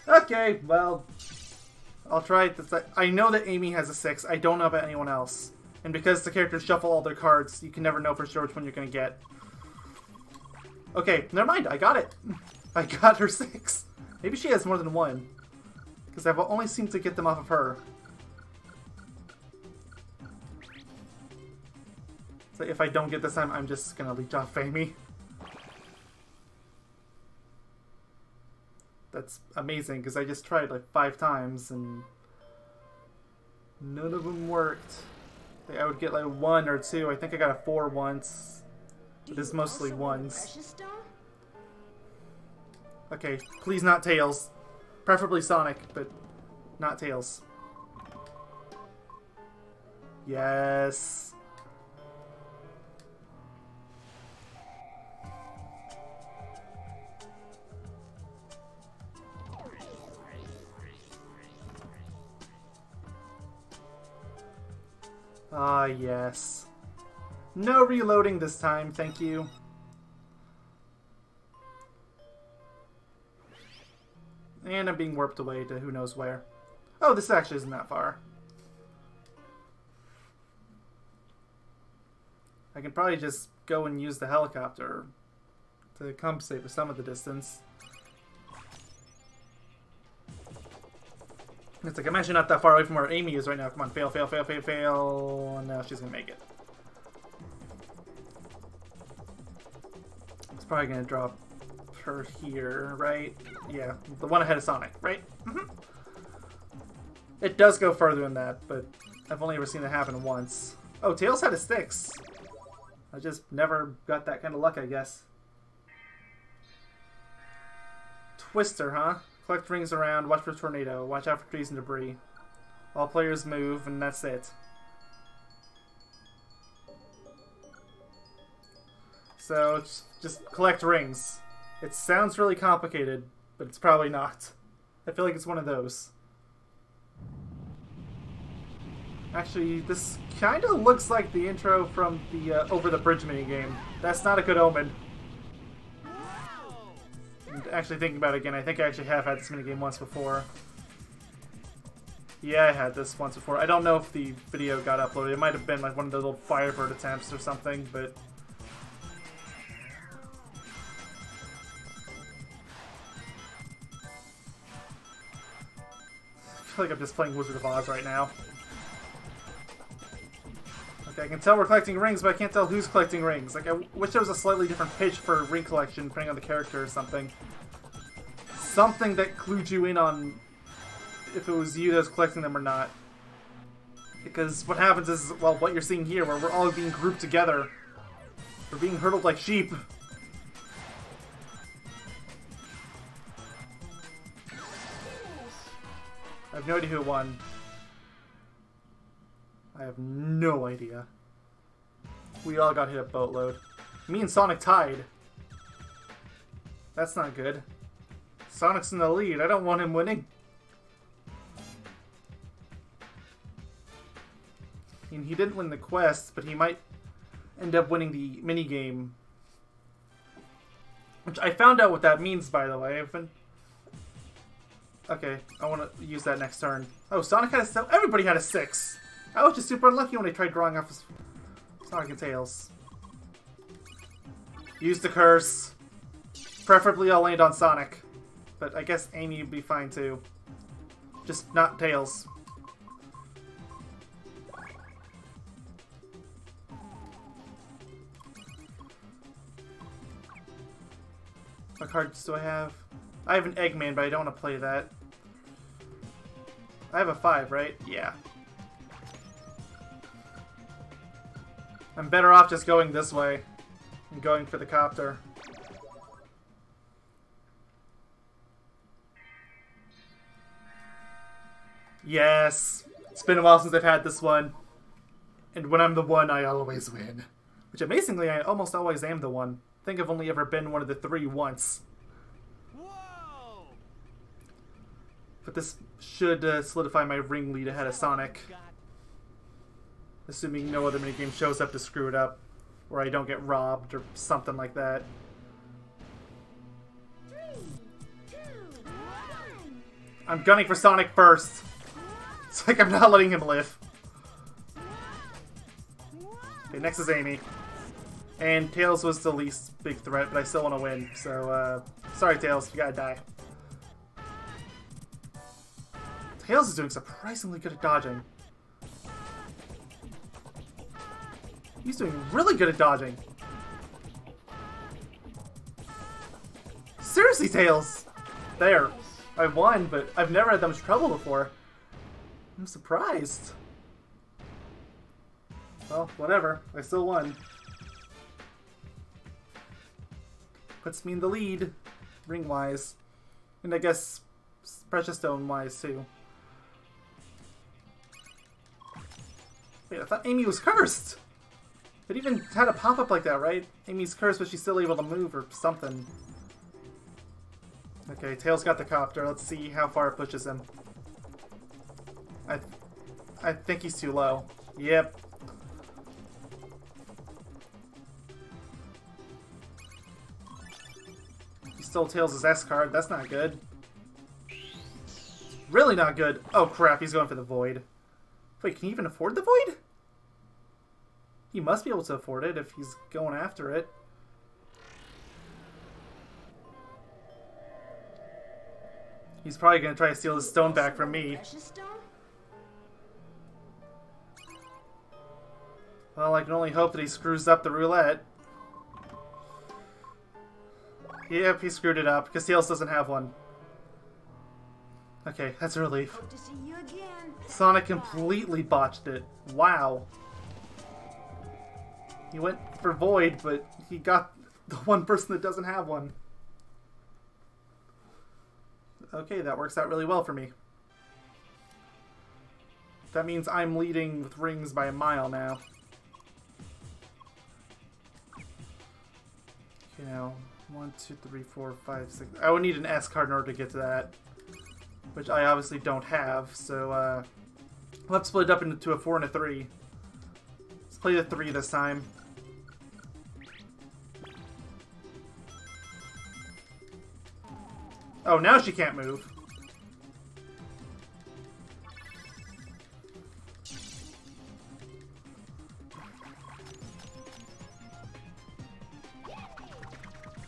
Okay, well... I'll try it this time. I know that Amy has a 6. I don't know about anyone else. And because the characters shuffle all their cards, you can never know for sure which one you're gonna get. Okay, never mind. I got it. I got her 6. Maybe she has more than one. Because I've only seemed to get them off of her. So if I don't get this time, I'm just gonna leech off Amy. That's amazing, because I just tried like 5 times and none of them worked. I would get like 1 or 2. I think I got a 4 once. But it's mostly 1s. Okay, please not Tails. Preferably Sonic, but not Tails. Yes. Ah, yes. No reloading this time, thank you. And I'm being warped away to who knows where. Oh, this actually isn't that far. I can probably just go and use the helicopter to compensate for some of the distance. It's like, I'm actually not that far away from where Amy is right now. Come on, fail, fail, fail, fail, fail. And now she's gonna make it. It's probably gonna drop her here, right? Yeah, the one ahead of Sonic, right? Mm-hmm. It does go further than that, but I've only ever seen it happen once. Oh, Tails had a 6. I just never got that kind of luck, I guess. Twister, huh? Collect rings around, watch for tornado, watch out for trees and debris. All players move, and that's it. So, it's just collect rings. It sounds really complicated, but it's probably not. I feel like it's one of those. Actually, this kind of looks like the intro from the Over the Bridge minigame. That's not a good omen. And actually thinking about it again, I think I actually have had this minigame once before. Yeah, I had this once before. I don't know if the video got uploaded. It might have been like one of the little Firebird attempts or something, but... I feel like I'm just playing Wizard of Oz right now. Okay, I can tell we're collecting rings, but I can't tell who's collecting rings. Like, I wish there was a slightly different pitch for ring collection, depending on the character or something. Something that clued you in on if it was you that was collecting them or not. Because what happens is, well, what you're seeing here, where we're all being grouped together. We're being hurdled like sheep. I have no idea who won. I have no idea. We all got hit a boatload. Me and Sonic tied. That's not good. Sonic's in the lead. I don't want him winning. I mean, he didn't win the quest, but he might end up winning the minigame. Which I found out what that means, by the way. Okay, I want to use that next turn. Oh, Sonic had a... Everybody had a 6! I was just super unlucky when I tried drawing off his Sonic and Tails. Use the curse. Preferably I'll land on Sonic. But I guess Amy would be fine too. Just not Tails. What cards do I have? I have an Eggman, but I don't want to play that. I have a 5, right? Yeah. I'm better off just going this way and going for the copter. Yes! It's been a while since I've had this one. And when I'm the one, I always win. Which amazingly, I almost always am the one. I think I've only ever been one of the 3 once. Whoa! But this should solidify my ring lead ahead of Sonic. Assuming no other minigame shows up to screw it up. Or I don't get robbed or something like that. 3, 2, 1. I'm gunning for Sonic first. It's like I'm not letting him live. Okay, next is Amy. And Tails was the least big threat, but I still want to win. So, sorry Tails, you gotta die. Tails is doing surprisingly good at dodging. He's doing really good at dodging. Seriously, Tails! There. I won, but I've never had that much trouble before. I'm surprised. Well, whatever. I still won. Puts me in the lead, ring-wise. And I guess Precious Stone-wise, too. Wait, I thought Amy was cursed! It even had a pop-up like that, right? Amy's cursed, but she's still able to move or something. Okay, Tails got the copter. Let's see how far it pushes him. I think he's too low. Yep. He stole Tails' S card. That's not good. Really not good. Oh crap, he's going for the Void. Wait, can he even afford the Void? He must be able to afford it if he's going after it. He's probably going to try to steal his stone back from me. Precious stone? Well, I can only hope that he screws up the roulette. Yep, he screwed it up, because Tails doesn't have one. Okay, that's a relief. Hope to see you again. Sonic completely botched it. Wow. He went for Void, but he got the one person that doesn't have one. Okay, that works out really well for me. That means I'm leading with rings by a mile now. Okay, now 1, 2, 3, 4, 5, 6. I would need an S card in order to get to that, which I obviously don't have. So let's split it up into a 4 and a 3. Let's play the 3 this time. Oh, now she can't move.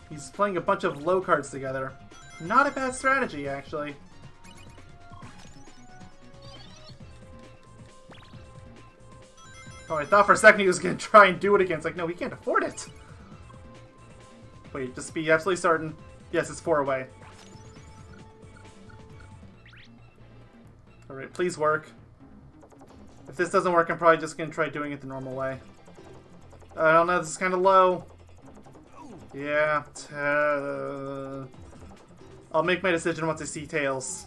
He's playing a bunch of low cards together. Not a bad strategy, actually. Oh, I thought for a second he was going to try and do it again. It's like, no, we can't afford it. Wait, just be absolutely certain. Yes, it's 4 away. Alright, please work. If this doesn't work, I'm probably just going to try doing it the normal way. I don't know, this is kind of low. Yeah. I'll make my decision once I see Tails.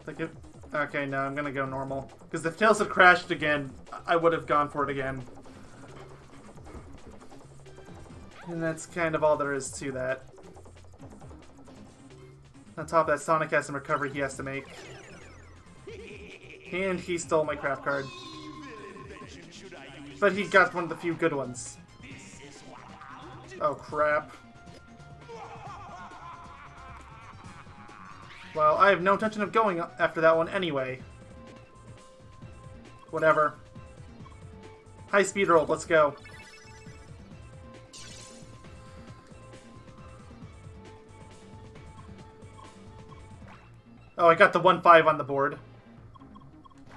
Like it. Okay, no, I'm gonna go normal. Because if Tails had crashed again, I would have gone for it again. And that's kind of all there is to that. On top of that, Sonic has some recovery he has to make. And he stole my craft card. But he got one of the few good ones. Oh, crap. Well, I have no intention of going after that one anyway. Whatever. High speed roll, let's go. Oh, I got the 1-5 on the board.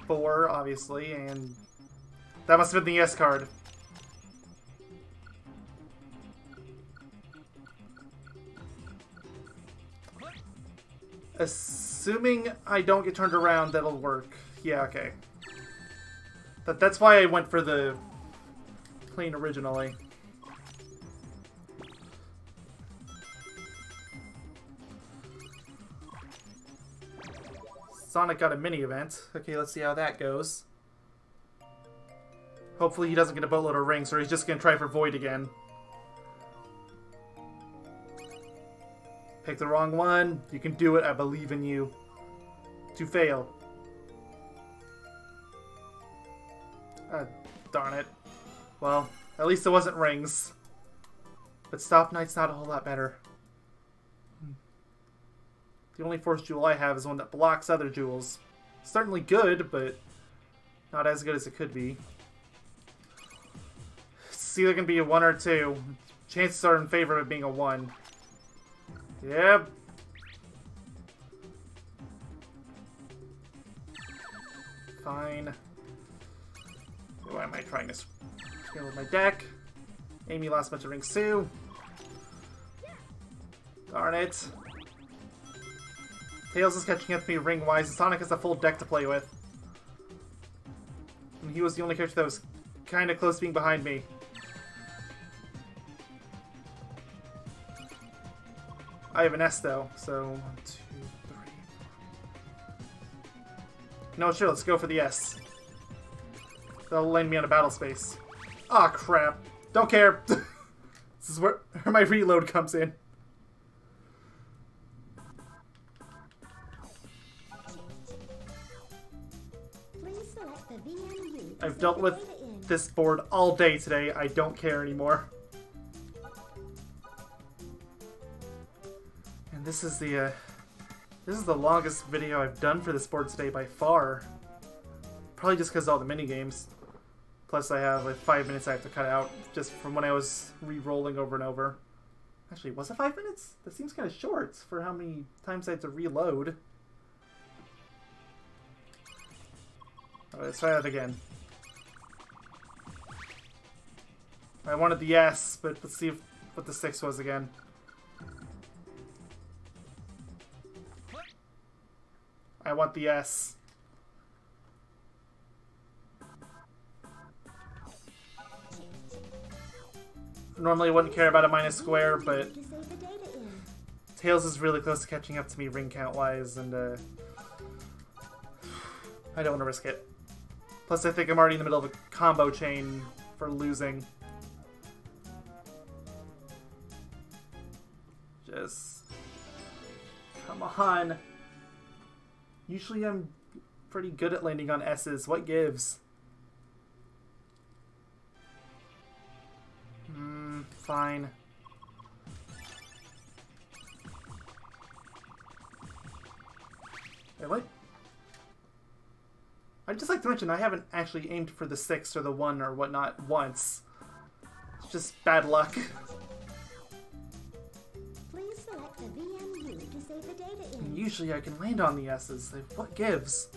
4, obviously, and that must have been the S card. Assuming I don't get turned around, that'll work. Yeah, okay. That's why I went for the plane originally. Sonic got a mini event. Okay, let's see how that goes. Hopefully he doesn't get a boatload of rings, or he's just gonna try for Void again. Pick the wrong one. You can do it. I believe in you. To fail. Darn it. Well, at least it wasn't rings. But Stop Knight's not a whole lot better. The only Force Jewel I have is one that blocks other jewels. Certainly good, but not as good as it could be. It's either going to be a 1 or 2. Chances are in favor of it being a 1. Yep. Fine. Why am I trying to scale with my deck? Amy lost a bunch of rings too. Darn it. Tails is catching up to me ring-wise, and Sonic has a full deck to play with. And he was the only character that was kind of close to being behind me. I have an S though, so 1, 2, 3. No, sure, let's go for the S. That'll land me on a battle space. Ah, crap. Don't care. This is where my reload comes in. I've dealt with this board all day today. I don't care anymore. And this is the longest video I've done for this board today by far. Probably just because of all the mini games. Plus I have like 5 minutes I have to cut out just from when I was re-rolling over and over. Actually, was it 5 minutes? That seems kind of short for how many times I had to reload. Alright, let's try that again. I wanted the S, but let's see what the 6 was again. I want the S. Normally I wouldn't care about a minus square, but Tails is really close to catching up to me ring count wise, and I don't want to risk it. Plus I think I'm already in the middle of a combo chain for losing. Just come on. Usually I'm pretty good at landing on S's. What gives? fine. Wait, what? I'd just like to mention I haven't actually aimed for the 6 or the 1 or whatnot once. It's just bad luck. Please select the VMU to say the data in. Usually I can land on the S's. Like, what gives?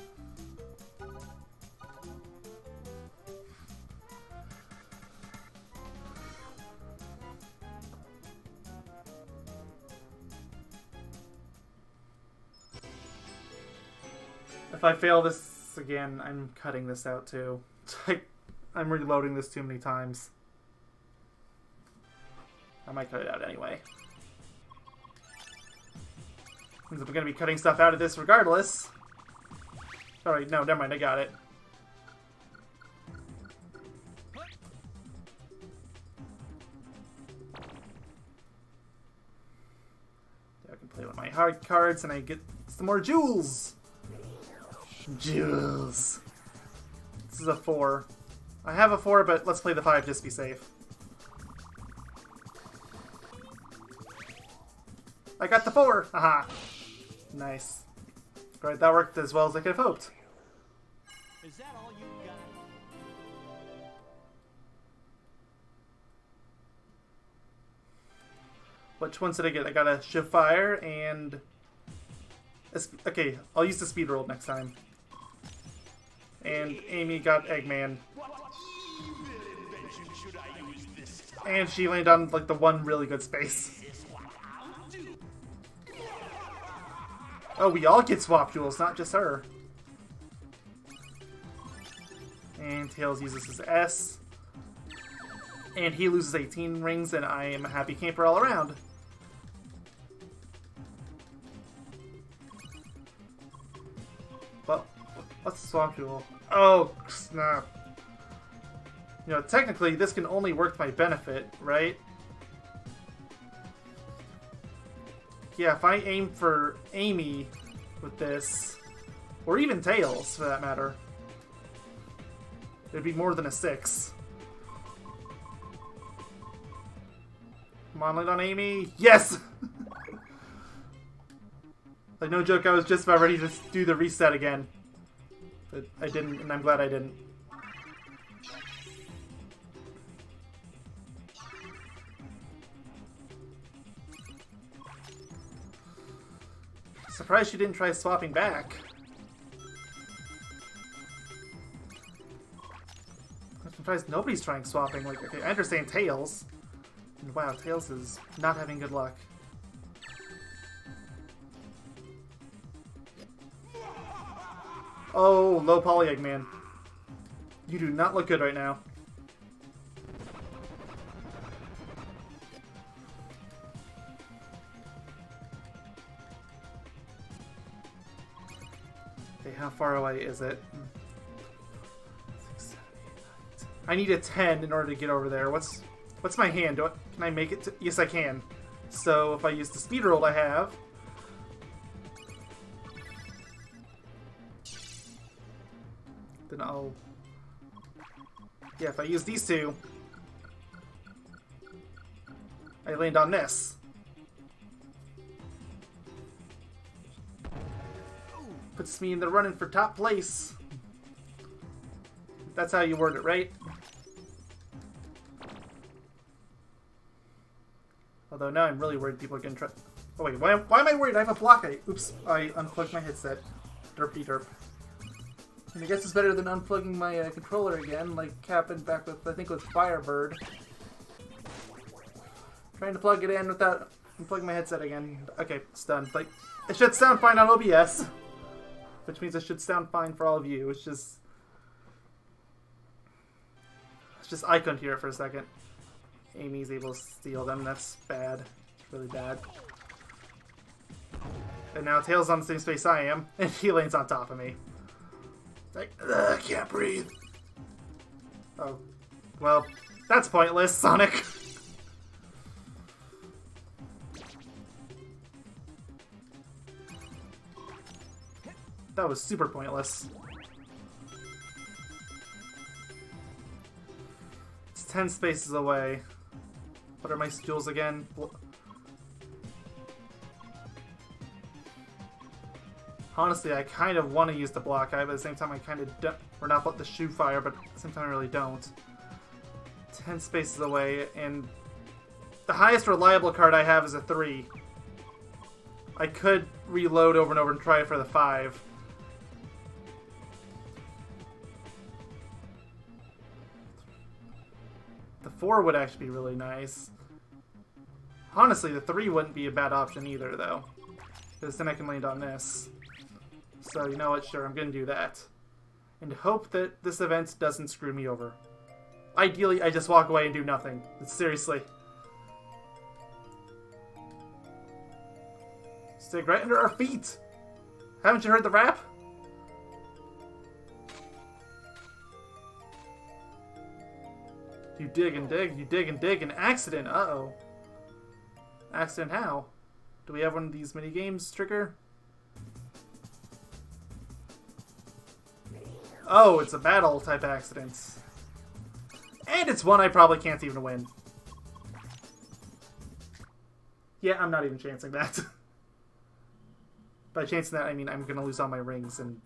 If I fail this again, I'm cutting this out too. I'm reloading this too many times. I might cut it out anyway. Means I'm gonna be cutting stuff out of this regardless. Alright, no, never mind, I got it. I can play with my hard cards and I get some more jewels! Jewels. This is a 4. I have a 4, but let's play the 5 just to be safe. I got the 4! Haha. Nice. Alright, that worked as well as I could have hoped. Is that all you got? Which ones did I get? I got a Shift Fire and... Okay, I'll use the speed roll next time. And Amy got Eggman. What evil invention should I use this time? And she landed on, like, the one really good space. This is what I'll do. Oh, we all get swap jewels, not just her. And Tails uses his S. And he loses 18 rings, and I am a happy camper all around. Well, what's the swap jewel? Oh, snap. You know, technically, this can only work to my benefit, right? Yeah, if I aim for Amy with this, or even Tails, for that matter, it'd be more than a 6. Come on, land on Amy. Yes! Like, no joke, I was just about ready to do the reset again. But I didn't, and I'm glad I didn't. Surprised she didn't try swapping back. I'm surprised nobody's trying swapping. Like, okay, I understand Tails. And wow, Tails is not having good luck. Oh, low poly Eggman. You do not look good right now. Okay, how far away is it? 6, 7, 8, 9, 10. I need a 10 in order to get over there. What's my hand? Can I make it to... Yes, I can. So if I use the speed roll I have... Then I'll... Yeah, if I use these two... I land on this. Puts me in the running for top place. That's how you word it, right? Although now I'm really worried people are gonna try... Oh wait, why am I worried? I have a block. Oops, I unplugged my headset. Derpy derp. And I guess it's better than unplugging my controller again, like happened back with, I think, with Firebird. Trying to plug it in without unplugging my headset again. Okay, it's done. Like, it should sound fine on OBS. Which means it should sound fine for all of you. It's just I couldn't hear it for a second. Amy's able to steal them. That's bad. It's really bad. And now Tails on the same space I am, and he lands on top of me. It's like, ugh, I can't breathe. Oh. Well, that's pointless, Sonic. That was super pointless. It's 10 spaces away. What are my skills again? Honestly, I kind of want to use the block eye, but at the same time I kind of don't. Or not let the shoe fire, but at the same time I really don't. 10 spaces away, and the highest reliable card I have is a 3. I could reload over and over and try it for the 5. The 4 would actually be really nice. Honestly, the 3 wouldn't be a bad option either, though. Because then I can land on this. So, you know what? Sure, I'm going to do that. And hope that this event doesn't screw me over. Ideally, I just walk away and do nothing. Seriously. Stick right under our feet! Haven't you heard the rap? You dig and dig, you dig and dig, an accident! Uh-oh. Accident how? Do we have one of these mini games trigger? Oh, it's a battle type accident. And it's one I probably can't even win. Yeah, I'm not even chancing that. By chancing that, I mean I'm gonna lose all my rings and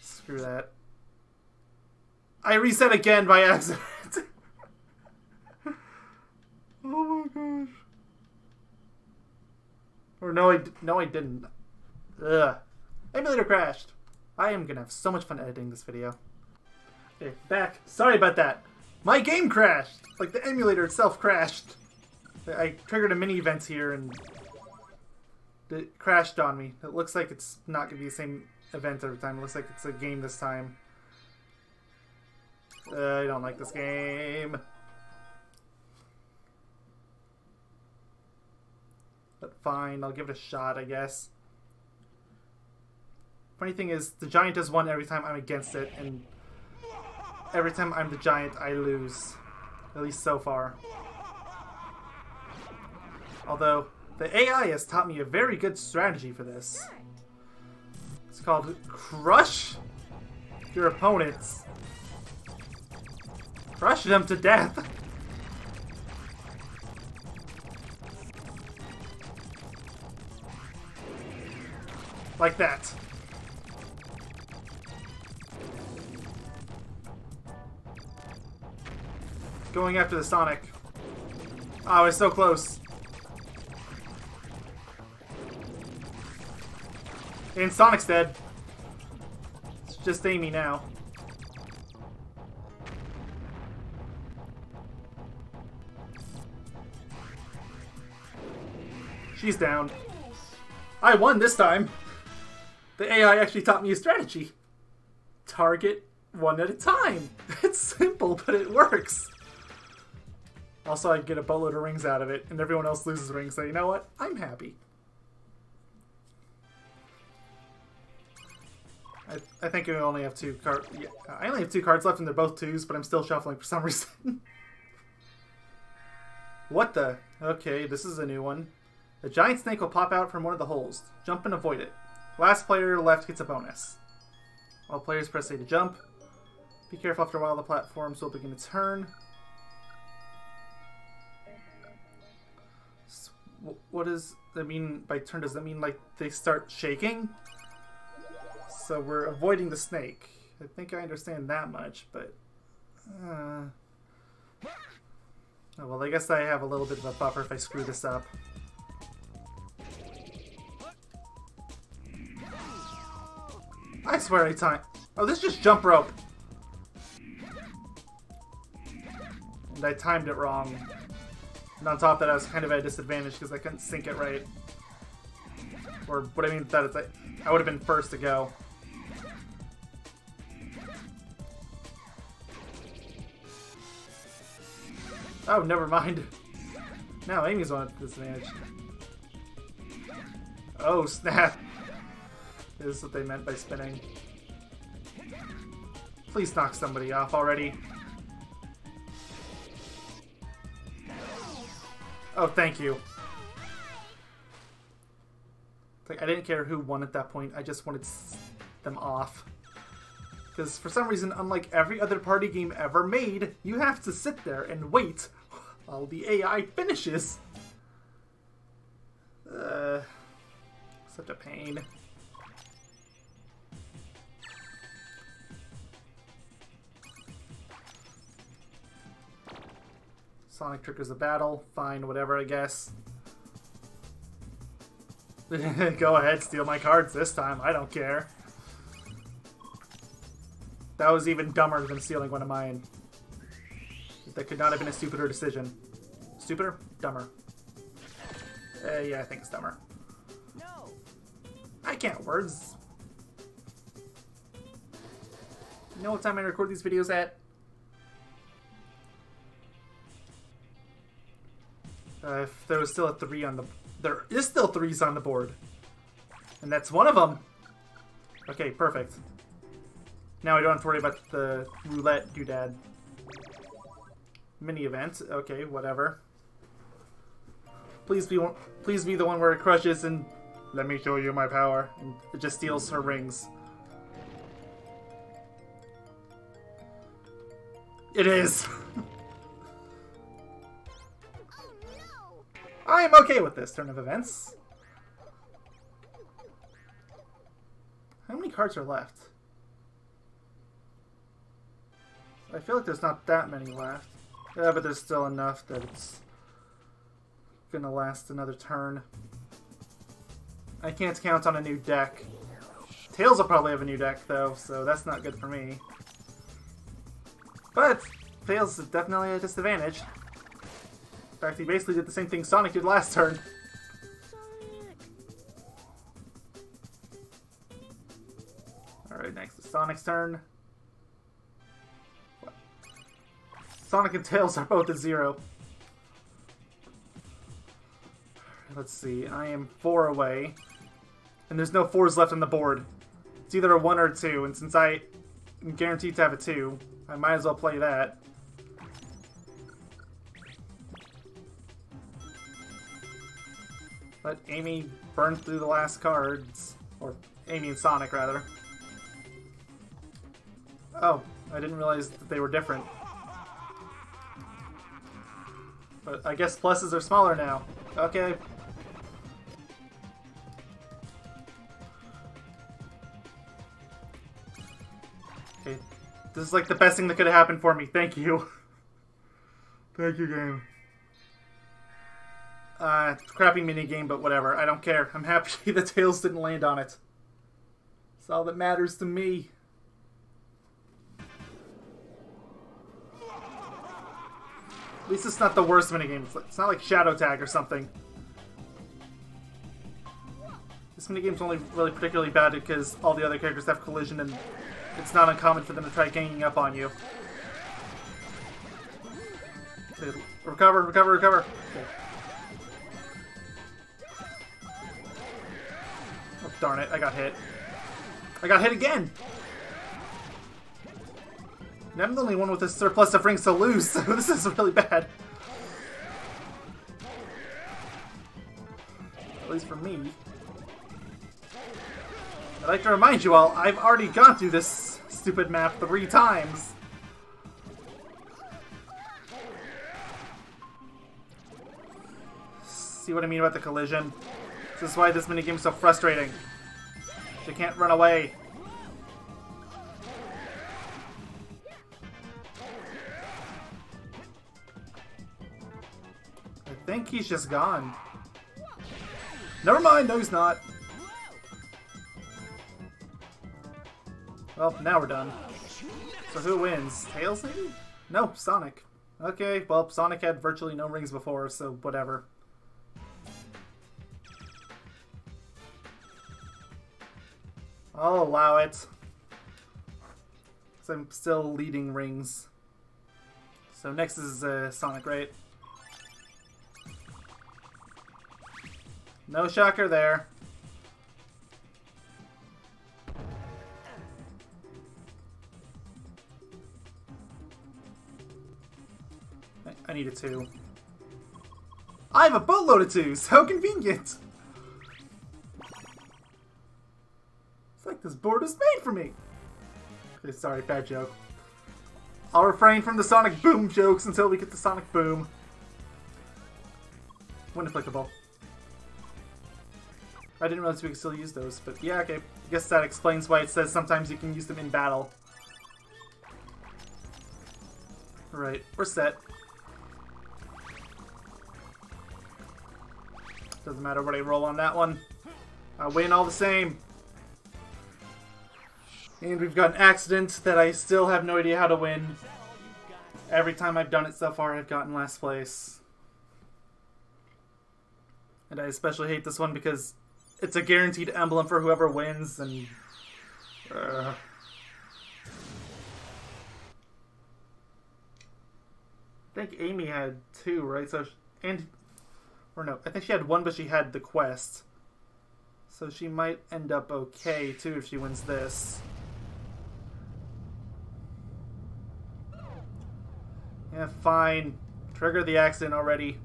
screw that. I reset again by accident. Oh my gosh. Or no, I didn't. Ugh. Emulator crashed. I am gonna have so much fun editing this video. Okay, back. Sorry about that. My game crashed! Like the emulator itself crashed. I triggered a mini event here and it crashed on me. It looks like it's not gonna be the same event every time. It looks like it's a game this time. I don't like this game. But fine, I'll give it a shot, I guess. Funny thing is, the giant has won every time I'm against it, and every time I'm the giant, I lose. At least so far. Although, the AI has taught me a very good strategy for this. It's called crush your opponents. Crush them to death. Like that. Going after the Sonic. Oh, I was so close. And Sonic's dead. It's just Amy now. She's down. I won this time. The AI actually taught me a strategy. Target one at a time. It's simple, but it works. Also, I get a boatload of rings out of it, and everyone else loses rings, so you know what? I'm happy. I think I only have 2 cards. Yeah, I only have 2 cards left, and they're both 2s, but I'm still shuffling for some reason. What the? Okay, this is a new one. A giant snake will pop out from one of the holes. Jump and avoid it. Last player left gets a bonus. All players press A to jump. Be careful, after a while the platforms will begin to turn. What does that mean by turn? Does that mean like they start shaking? So we're avoiding the snake. I think I understand that much, but... Oh, well, I guess I have a little bit of a buffer if I screw this up. I swear I timed... Oh, this is just jump rope! And I timed it wrong. And on top of that, I was kind of at a disadvantage because I couldn't sync it right. Or what I mean that is, I would have been first to go. Oh, never mind. Now Amy's on at disadvantage. Oh, snap. This is what they meant by spinning. Please knock somebody off already. Oh, thank you. Like, I didn't care who won at that point. I just wanted them off. Because for some reason, unlike every other party game ever made, you have to sit there and wait all the AI finishes. Such a pain. Sonic triggers the battle. Fine, whatever, I guess. Go ahead, steal my cards this time. I don't care. That was even dumber than stealing one of mine. That could not have been a stupider decision. Stupider? Dumber. Yeah, I think it's dumber. No. I can't words. You know what time I record these videos at? If there was still a 3 on the... There is still 3s on the board. And that's one of them. Okay, perfect. Now I don't have to worry about the roulette doodad. Mini event. Okay, whatever. Please be the one where it crushes and let me show you my power. And it just steals her rings. It is. I am okay with this turn of events. How many cards are left? I feel like there's not that many left. Yeah, but there's still enough that it's gonna last another turn. I can't count on a new deck. Tails will probably have a new deck, though, so that's not good for me. But Tails is definitely a disadvantage. In fact, he basically did the same thing Sonic did last turn. Alright, next is Sonic's turn. What? Sonic and Tails are both at 0. Let's see, I am 4 away. And there's no 4s left on the board. It's either a 1 or a 2, and since I am guaranteed to have a 2, I might as well play that. Let Amy burn through the last cards. Or Amy and Sonic, rather. Oh, I didn't realize that they were different. But I guess pluses are smaller now. Okay. Okay. This is like the best thing that could have happened for me. Thank you. Thank you, game. Crappy minigame, but whatever. I don't care. I'm happy the Tails didn't land on it. It's all that matters to me. At least it's not the worst minigame. It's not like Shadow Tag or something. This minigame's only really particularly bad because all the other characters have collision and it's not uncommon for them to try ganging up on you. Okay, recover, recover, recover. Okay. Oh, darn it, I got hit. I got hit again! And I'm the only one with a surplus of rings to lose, so this is really bad. At least for me. I'd like to remind you all, I've already gone through this stupid map 3 times. See what I mean about the collision? This is why this minigame is so frustrating. They can't run away. I think he's just gone. Never mind, no he's not. Well, now we're done. So who wins? Tails maybe? No, Sonic. Okay, well, Sonic had virtually no rings before, so whatever. I'll allow it. 'Cause I'm still leading rings. So next is Sonic, right? No shocker there. I need a 2. I have a boatload of 2s! How convenient! It's like this board is made for me! Okay, sorry, bad joke. I'll refrain from the Sonic Boom jokes until we get to Sonic Boom. when applicable. I didn't realize we could still use those, but yeah, okay. I guess that explains why it says sometimes you can use them in battle. Right, we're set. Doesn't matter what I roll on that one. I win all the same. And we've got an accident that I still have no idea how to win. Every time I've done it so far, I've gotten last place. And I especially hate this one because it's a guaranteed emblem for whoever wins, and... I think Amy had 2, right? So, or no, I think she had 1, but she had the quest. So she might end up okay, too, if she wins this. Yeah, fine. Trigger the accident already.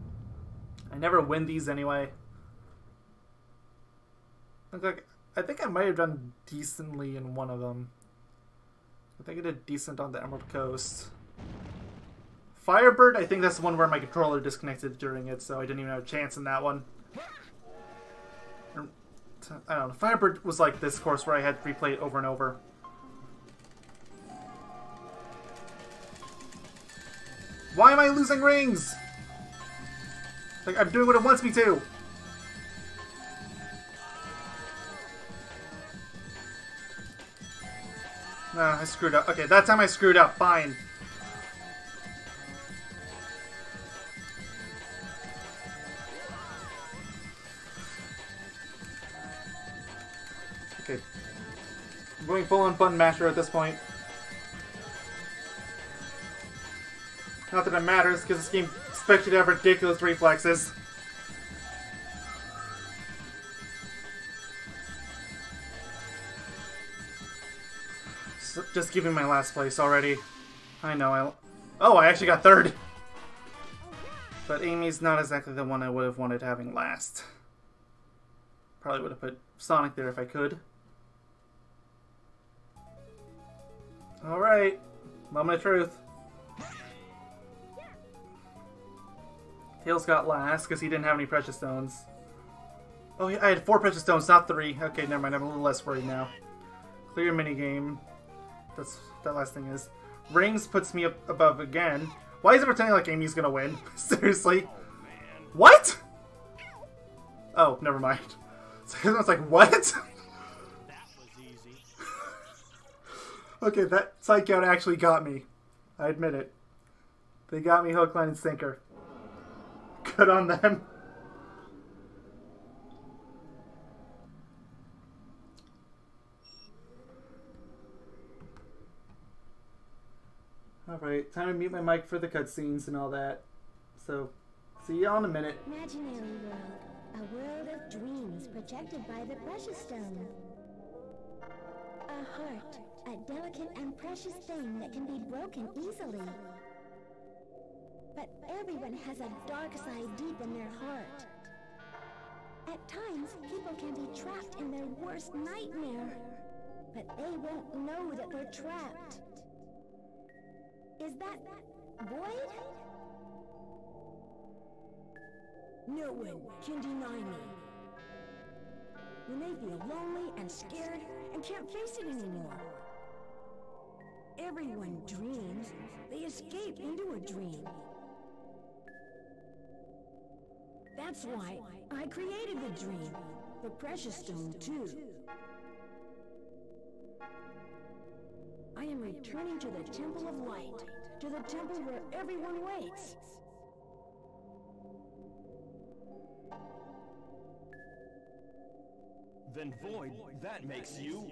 I never win these anyway. I think I might have done decently in one of them. I think I did decent on the Emerald Coast. Firebird, I think that's the one where my controller disconnected during it, so I didn't even have a chance in that one. I don't know. Firebird was like this course where I had to replay it over and over. Why am I losing rings? Like, I'm doing what it wants me to. Nah, I screwed up. Okay, that time I screwed up. Fine. Okay. I'm going full on button masher at this point. Not that it matters, because this game expects you to have ridiculous reflexes. So, just give me my last place already. I know, Oh, I actually got 3rd! But Amy's not exactly the one I would have wanted having last. Probably would have put Sonic there if I could. Alright. Moment of truth. Tails got last because he didn't have any precious stones. Oh, I had 4 precious stones, not 3. Okay, never mind. I'm a little less worried now. Clear minigame. That's that last thing is. Rings puts me up above again. Why is it pretending like Amy's gonna win? Seriously? Oh, man. What? Oh, never mind. So I was like, what? That was easy. Okay, that Psych Out actually got me. I admit it. They got me hook, line, and sinker. Good on them. Alright, time to mute my mic for the cutscenes and all that. So, see y'all in a minute. Imaginary world. A world of dreams protected by the precious stone. A heart. A delicate and precious thing that can be broken easily. But everyone has a dark side deep in their heart. At times, people can be trapped in their worst nightmare. But they won't know that they're trapped. Is that Void? No one can deny me. When they feel lonely and scared and can't face it anymore. Everyone dreams. They escape into a dream. That's why I created the dream. The precious stone, too. I am returning to the Temple of Light. To the temple where everyone waits. Then Void, that makes you...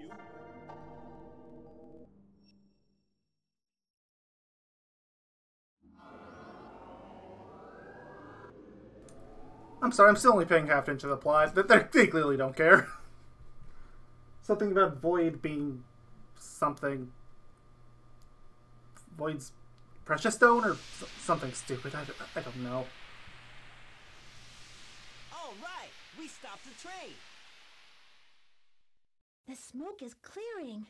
I'm sorry, I'm still only paying half into the plot. They clearly don't care. Something about Void being something. Void's precious stone or something stupid. I don't know. All right, we stopped the train. The smoke is clearing.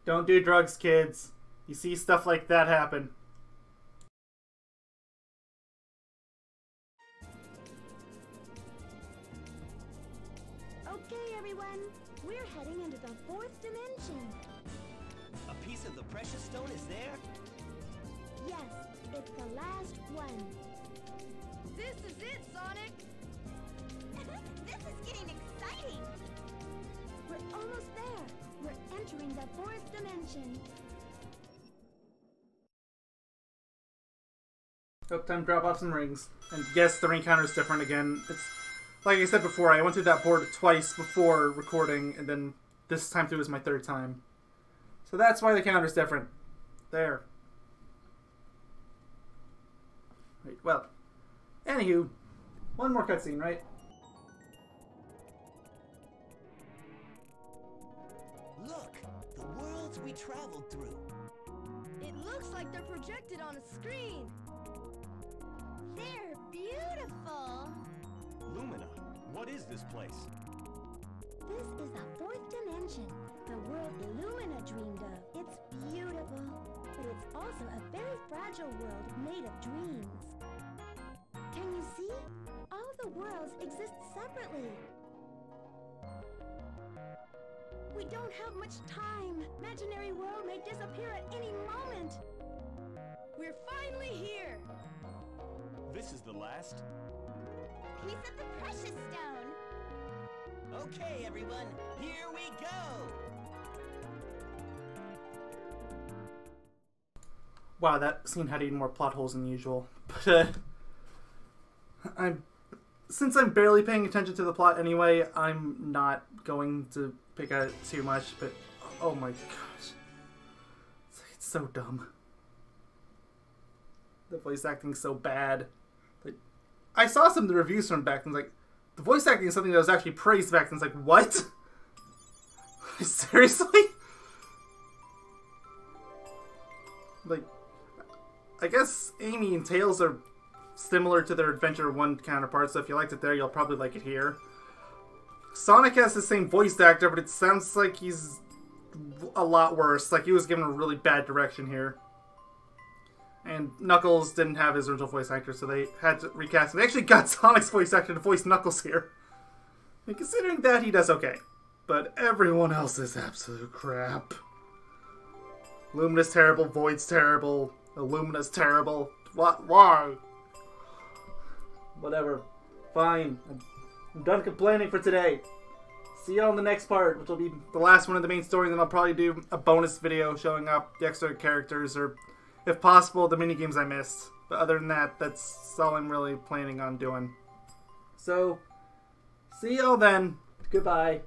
Don't do drugs, kids. You see stuff like that happen. Okay, everyone. We're heading into the 4th dimension. A piece of the precious stone is there? Yes, it's the last one. This is it, Sonic! This is getting exciting! We're almost there. We're entering the 4th dimension. Oh, time to drop off some rings. And yes, the ring counter is different again. It's like I said before, I went through that board twice before recording, and then this time through was my 3rd time. So that's why the counter's different. There. Right, well. Anywho, one more cutscene, right? Look, the worlds we traveled through. It looks like they're projected on a screen. They're beautiful! Lumina, what is this place? This is the 4th dimension, the world Illumina dreamed of. It's beautiful, but it's also a very fragile world made of dreams. Can you see? All of the worlds exist separately. We don't have much time. Imaginary world may disappear at any moment. We're finally here! This is the last? Piece of the precious stone. Okay, everyone, here we go! Wow, that scene had even more plot holes than usual. But, since I'm barely paying attention to the plot anyway, I'm not going to pick at it too much, but oh my gosh. It's so dumb. The voice acting's so bad. Like, I saw some of the reviews from back then, like, the voice acting is something that was actually praised back then. It's like, what? Seriously? Like, I guess Amy and Tails are similar to their Adventure 1 counterparts, so if you liked it there, you'll probably like it here. Sonic has the same voice actor, but it sounds like he's a lot worse. Like, he was given a really bad direction here. And Knuckles didn't have his original voice actor, so they had to recast him. They actually got Sonic's voice actor to voice Knuckles here. And considering that, he does okay. But everyone else is absolute crap. Lumina's terrible, Void's terrible, Illumina's terrible. What? Why? Whatever. Fine. I'm done complaining for today. See you on the next part, which will be the last one of the main story, and then I'll probably do a bonus video showing up the extra characters, or, if possible, the minigames I missed. But other than that, that's all I'm really planning on doing. So, see y'all then. Goodbye.